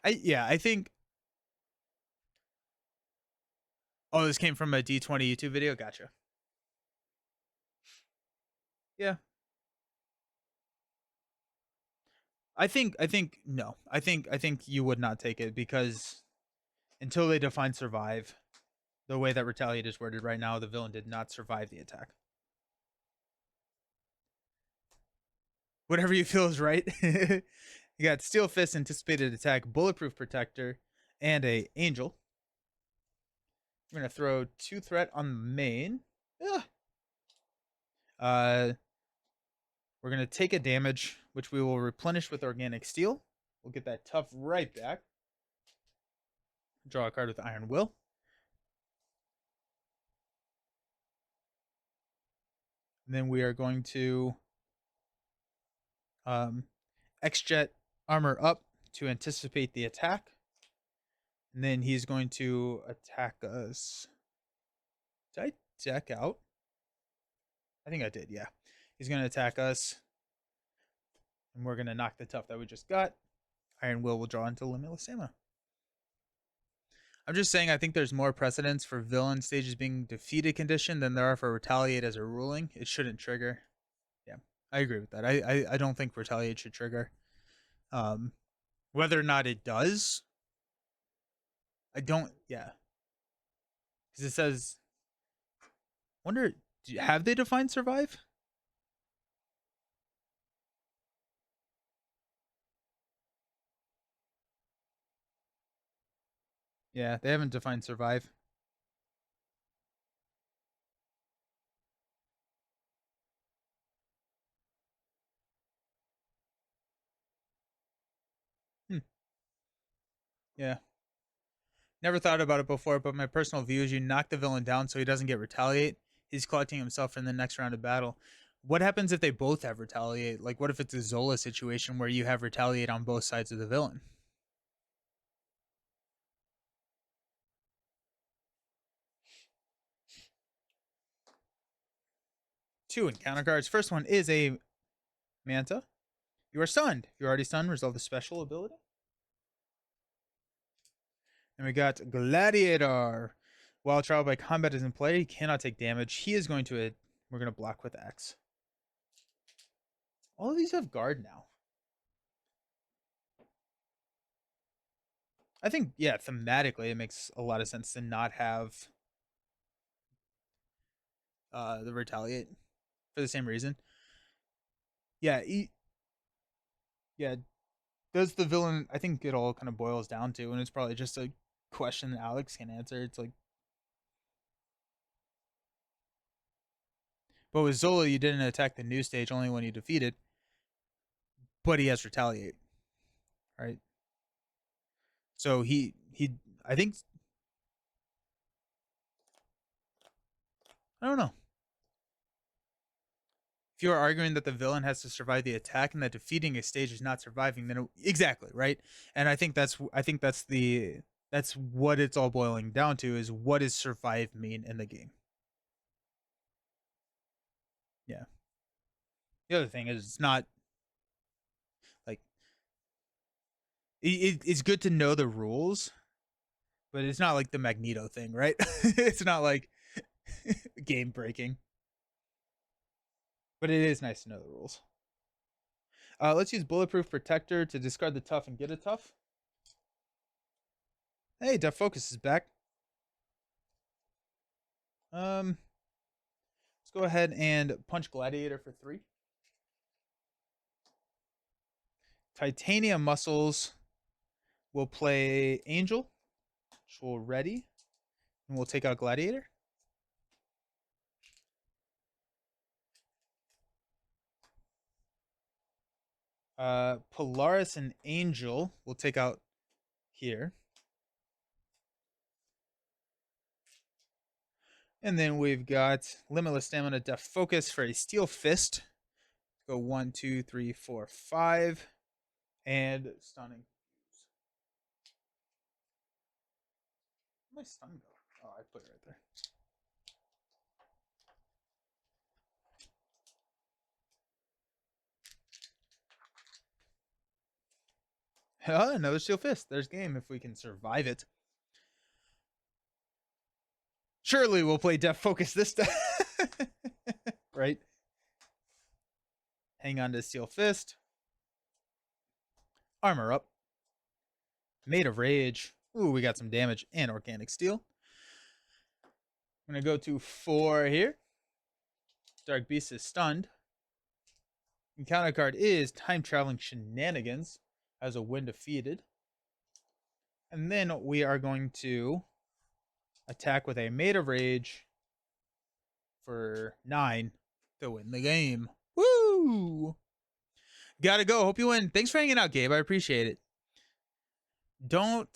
I think. Oh, this came from a D20 YouTube video. Gotcha. Yeah, I think no. I think you would not take it because until they define survive, the way that retaliate is worded right now, the villain did not survive the attack. Whatever you feel is right. You got Steel Fist, Anticipated Attack, Bulletproof Protector, and a Angel. We're going to throw 2 threat on the main. Ugh. We're going to take a damage, which we will replenish with Organic Steel. We'll get that tough right back. Draw a card with Iron Will. And then we are going to X-Jet Armor up to anticipate the attack. And then he's going to attack us. Did I deck out? I think I did, yeah. He's going to attack us. And we're going to knock the tough that we just got. Iron Will draw into Limitless Ammo. I'm just saying I think there's more precedence for villain stages being defeated condition than there are for Retaliate as a ruling. It shouldn't trigger. Yeah, I agree with that. I don't think Retaliate should trigger. Whether or not it does, I don't, yeah. Because it says, wonder, have they defined survive? Yeah, they haven't defined survive. Yeah. Never thought about it before, but my personal view is you knock the villain down so he doesn't get retaliate. He's collecting himself in the next round of battle. What happens if they both have retaliate? Like, what if it's a Zola situation where you have retaliate on both sides of the villain? 2 encounter cards. First one is a Manta. You are stunned. If you're already stunned, resolve the special ability. And we got Gladiator. While trial by combat is in play, he cannot take damage. He is going to, we're going to block with X. All of these have guard now. I think, yeah, thematically, it makes a lot of sense to not have the retaliate for the same reason. Yeah, yeah. Does the villain? I think it all kind of boils down to, and it's probably just a question that Alex can answer. It's like, but with Zola, you didn't attack the new stage only when you defeat it, but he has retaliate, right? So I think, I don't know. If you're arguing that the villain has to survive the attack and that defeating a stage is not surviving, then exactly, right? And I think that's what it's all boiling down to, is what does survive mean in the game? Yeah. The other thing is, it's not like it's good to know the rules, but it's not like the Magneto thing, right? It's not like game breaking, but it is nice to know the rules. Let's use Bulletproof Protector to discard the tough and get a tough. Hey, Def Focus is back. Let's go ahead and punch Gladiator for 3. Titanium Muscles will play Angel, which will ready, and we'll take out Gladiator. Polaris and Angel will take out here. And then we've got Limitless Stamina, Def Focus for a Steel Fist. Go 1, 2, 3, 4, 5. And Stunning. Where'd my stun go? Oh, I put it right there. Another Steel Fist. There's game if we can survive it. Surely we'll play Def Focus this time. Right? Hang on to Steel Fist. Armor up. Made of Rage. Ooh, we got some damage and Organic Steel. I'm going to go to 4 here. Dark Beast is stunned. Encounter card is Time Traveling Shenanigans as a when defeated. And then we are going to attack with a Made of Rage for 9 to win the game. Woo! Gotta go. Hope you win. Thanks for hanging out, Gabe. I appreciate it. Don't.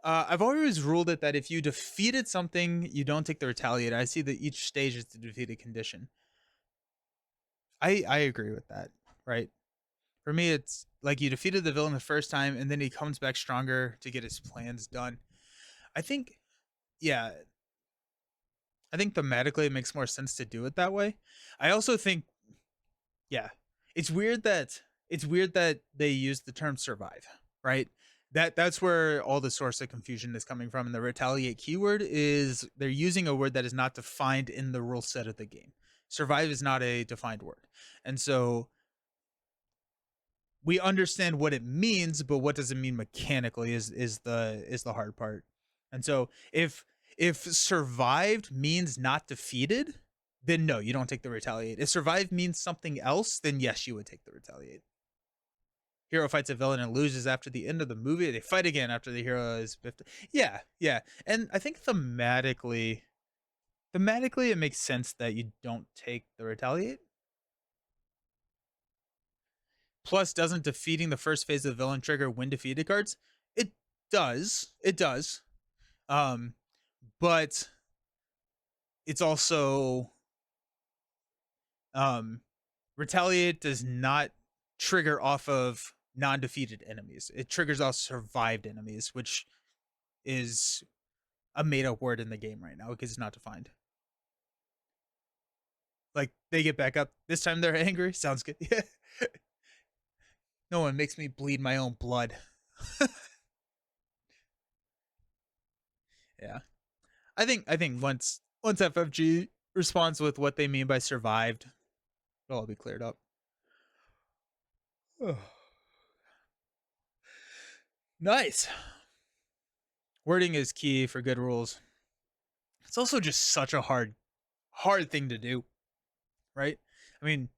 I've always ruled it that if you defeated something, you don't take the retaliate. I see that each stage is the defeated condition. I agree with that, right? For me, it's like you defeated the villain the first time, and then he comes back stronger to get his plans done. I think, yeah, I think thematically it makes more sense to do it that way. I also think, yeah, it's weird that they use the term survive, right? That's where all the source of confusion is coming from. And the retaliate keyword is they're using a word that is not defined in the rule set of the game. Survive is not a defined word, and so we understand what it means, but what does it mean mechanically is the hard part. And so if survived means not defeated, then no, you don't take the retaliate. If survived means something else, then yes, you would take the retaliate. Hero fights a villain and loses after the end of the movie. They fight again after the hero is 50. Yeah, yeah. And I think thematically it makes sense that you don't take the retaliate. Plus, doesn't defeating the first phase of the villain trigger when defeated cards? It does. It does. But it's also retaliate does not trigger off of non-defeated enemies. It triggers off survived enemies, which is a made-up word in the game right now because it's not defined. Like they get back up. This time they're angry. Sounds good. Yeah. No one makes me bleed my own blood. Yeah. I think once FFG responds with what they mean by survived, it'll all be cleared up. Nice. Wording is key for good rules. It's also just such a hard thing to do, right? I mean,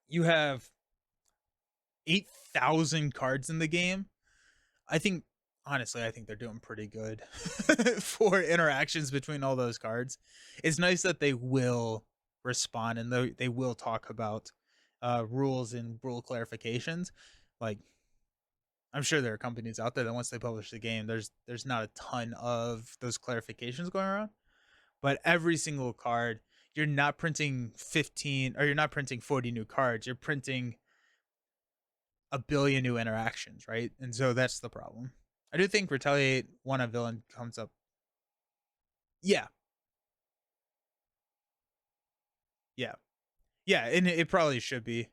you have 8,000 cards in the game. I think honestly, I think they're doing pretty good for interactions between all those cards. It's nice that they will respond and they will talk about rules and rule clarifications. Like, I'm sure there are companies out there that once they publish the game, there's not a ton of those clarifications going around. But every single card, you're not printing 15 or you're not printing 40 new cards. You're printing a billion new interactions, right? And so that's the problem. I do think retaliate when a villain comes up. Yeah. Yeah. Yeah, and it probably should be.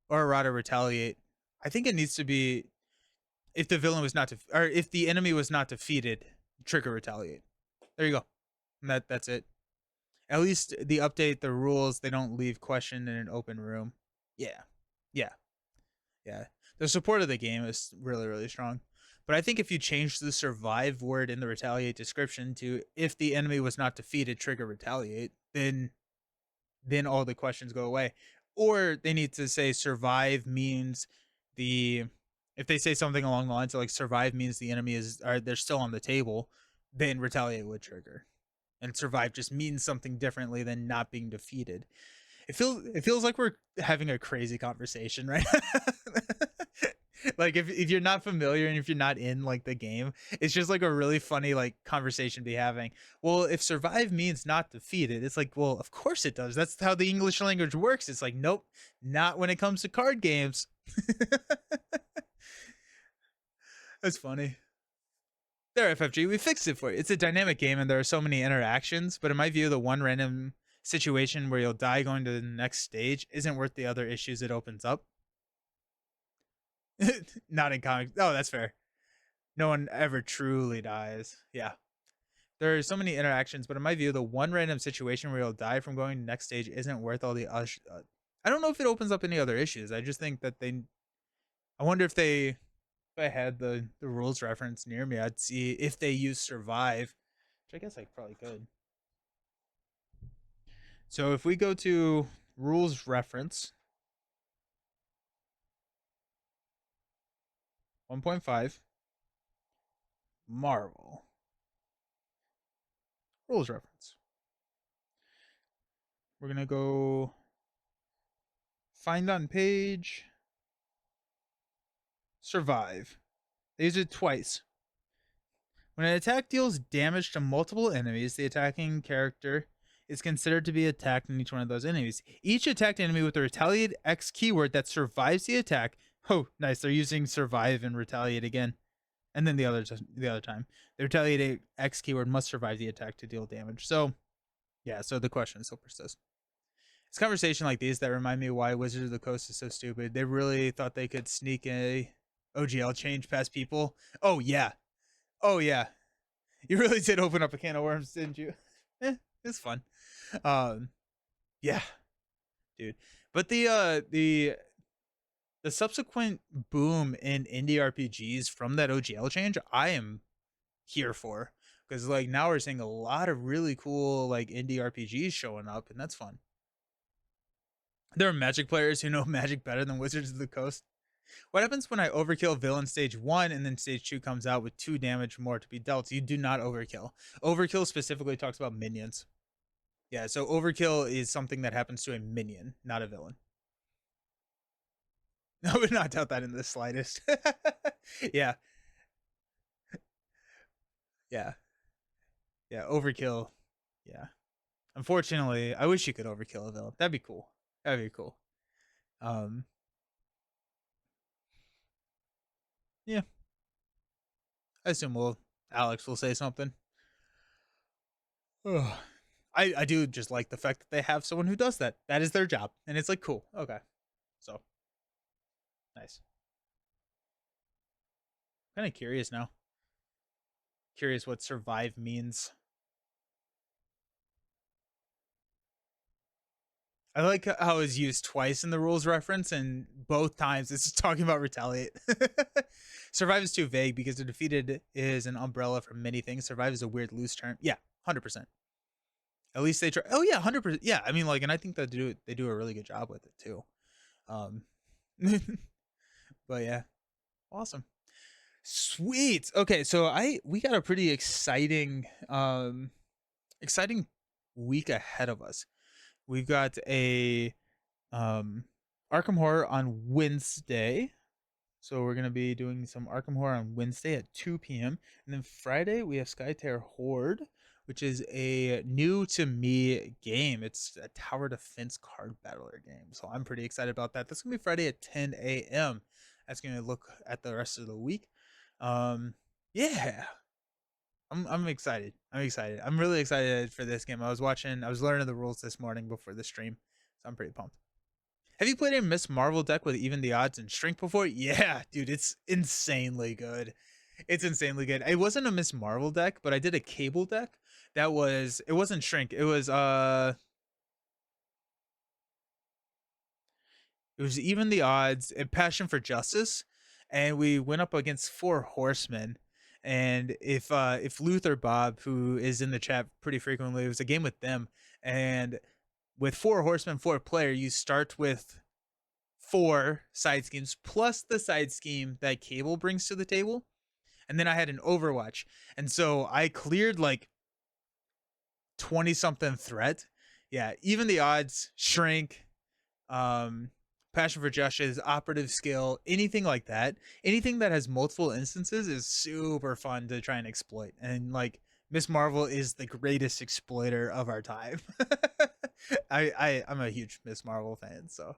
Or rather retaliate. I think it needs to be if the villain was not or if the enemy was not defeated, trigger retaliate. There you go. And that's it. At least the update, the rules, they don't leave question in an open room. Yeah. Yeah. Yeah. The support of the game is really, really strong. But I think if you change the survive word in the retaliate description to if the enemy was not defeated, trigger retaliate, then all the questions go away. Or they need to say survive means if they say something along the lines of like survive means the enemy they're still on the table, then retaliate would trigger. And survive just means something differently than not being defeated. It feels like we're having a crazy conversation, right? Like if you're not familiar and if you're not in like the game, it's just like a really funny like conversation to be having. Well, if survive means not defeated, it's like, well, of course it does. That's how the English language works. It's like, nope, not when it comes to card games. That's funny. There, FFG, we fixed it for you. It's a dynamic game and there are so many interactions, but in my view, the one random situation where you'll die going to the next stage isn't worth the other issues it opens up. Not in comics. Oh, that's fair. No one ever truly dies. Yeah. There are so many interactions, but in my view, the one random situation where you'll die from going to the next stage isn't worth all the I don't know if it opens up any other issues. I just think that I wonder if I had the rules reference near me, I'd see if they use survive, which I guess I probably could. So if we go to rules reference, 1.5 Marvel rules reference. We're gonna go find on page, survive. They use it twice. When an attack deals damage to multiple enemies, the attacking character is considered to be attacked in each one of those enemies. Each attacked enemy with the retaliate X keyword that survives the attack. Oh, nice. They're using survive and retaliate again. And then the other time. The retaliate X keyword must survive the attack to deal damage. So, yeah, so the question still persists. It's conversation like these that remind me why Wizards of the Coast is so stupid. They really thought they could sneak a OGL change past people. Oh, yeah. Oh, yeah. You really did open up a can of worms, didn't you? It's fun. Yeah, dude. But the subsequent boom in indie RPGs from that OGL change, I am here for, because like now we're seeing a lot of really cool like indie RPGs showing up, and that's fun. There are Magic players who know Magic better than Wizards of the Coast. What happens when I overkill villain stage 1 and then stage 2 comes out with 2 damage more to be dealt? You do not overkill. Overkill specifically talks about minions. Yeah, so overkill is something that happens to a minion, not a villain. I would not doubt that in the slightest. Yeah. Yeah. Yeah, overkill. Yeah. Unfortunately, I wish you could overkill a villain. That'd be cool. That'd be cool. Yeah. I assume Alex will say something. Ugh. I do just like the fact that they have someone who does that. That is their job. And it's like, cool. Okay. So nice. Kind of curious now. Curious what survive means. I like how it's used twice in the rules reference, and both times it's talking about retaliate. Survive is too vague because the defeated is an umbrella for many things. Survive is a weird loose term. Yeah, 100%. At least they try. Oh yeah, 100%. Yeah, I mean, like, and I think that they do a really good job with it too. But yeah, awesome, sweet. Okay, so we got a pretty exciting week ahead of us. We've got a Arkham Horror on Wednesday. So we're going to be doing some Arkham Horror on Wednesday at 2 p.m. And then Friday, we have Skytear Horde, which is a new to me game. It's a tower defense card battler game. So I'm pretty excited about that. That's going to be Friday at 10 a.m. That's going to look at the rest of the week. Yeah. I'm excited. I'm really excited for this game. I was learning the rules this morning before the stream. So I'm pretty pumped. Have you played a Miss Marvel deck with even the odds and shrink before? Yeah, dude, it's insanely good. It's insanely good. It wasn't a Miss Marvel deck, but I did a cable deck it wasn't shrink. It was even the odds and passion for justice, and we went up against 4 horsemen. And if Luther Bob, who is in the chat pretty frequently, it was a game with them, and with 4 horsemen, 4 player, you start with 4 side schemes plus the side scheme that Cable brings to the table. And then I had an Overwatch. And so I cleared like 20 something threat. Yeah, even the odds, shrink, passion for justice, operative skill, anything like that. Anything that has multiple instances is super fun to try and exploit. And like Miss Marvel is the greatest exploiter of our time. I'm a huge Miss Marvel fan, so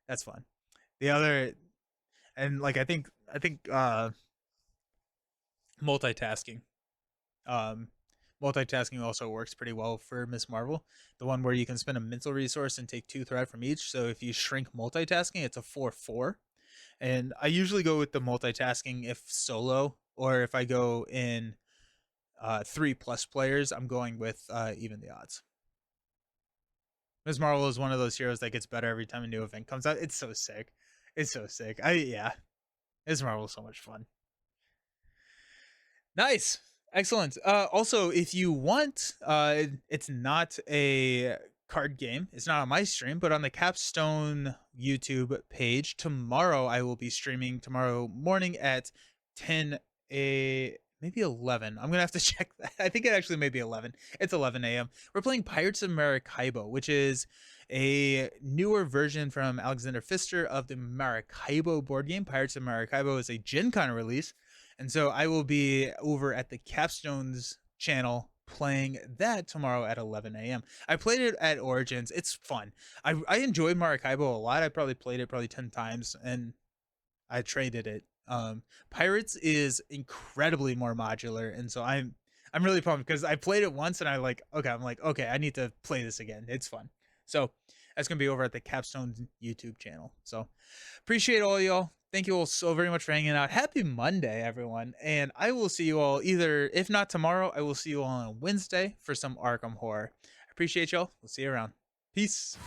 that's fun. The other, and like I think multitasking. Multitasking also works pretty well for Miss Marvel. The one where you can spend a mental resource and take 2 threat from each. So if you shrink multitasking, it's a 4/4. And I usually go with the multitasking if solo, or if I go in 3+ players, I'm going with even the odds. Miss Marvel is one of those heroes that gets better every time a new event comes out. It's so sick. It's so sick. Miss Marvel is so much fun. Nice. Excellent. Also, if you want, it's not a card game. It's not on my stream, but on the Capstone YouTube page tomorrow, I will be streaming tomorrow morning at 10 a maybe 11. I'm gonna have to check that. I think it actually may be 11. It's 11 a.m. We're playing Pirates of Maracaibo, which is a newer version from Alexander Pfister of the Maracaibo board game. Pirates of Maracaibo is a Gen Con release, and so I will be over at the Capstones channel playing that tomorrow at 11 a.m. I played it at Origins. It's fun. I enjoyed Maracaibo a lot. I probably played it probably 10 times, and I traded it. Pirates is incredibly more modular, and so I'm really pumped because I played it once and I'm like, okay, I need to play this again. It's fun. So that's gonna be over at the Capstone YouTube channel. So appreciate all y'all. Thank you all so very much for hanging out. Happy Monday, everyone. And I will see you all either, if not tomorrow, I will see you all on Wednesday for some Arkham horror. I appreciate y'all. We'll see you around. Peace.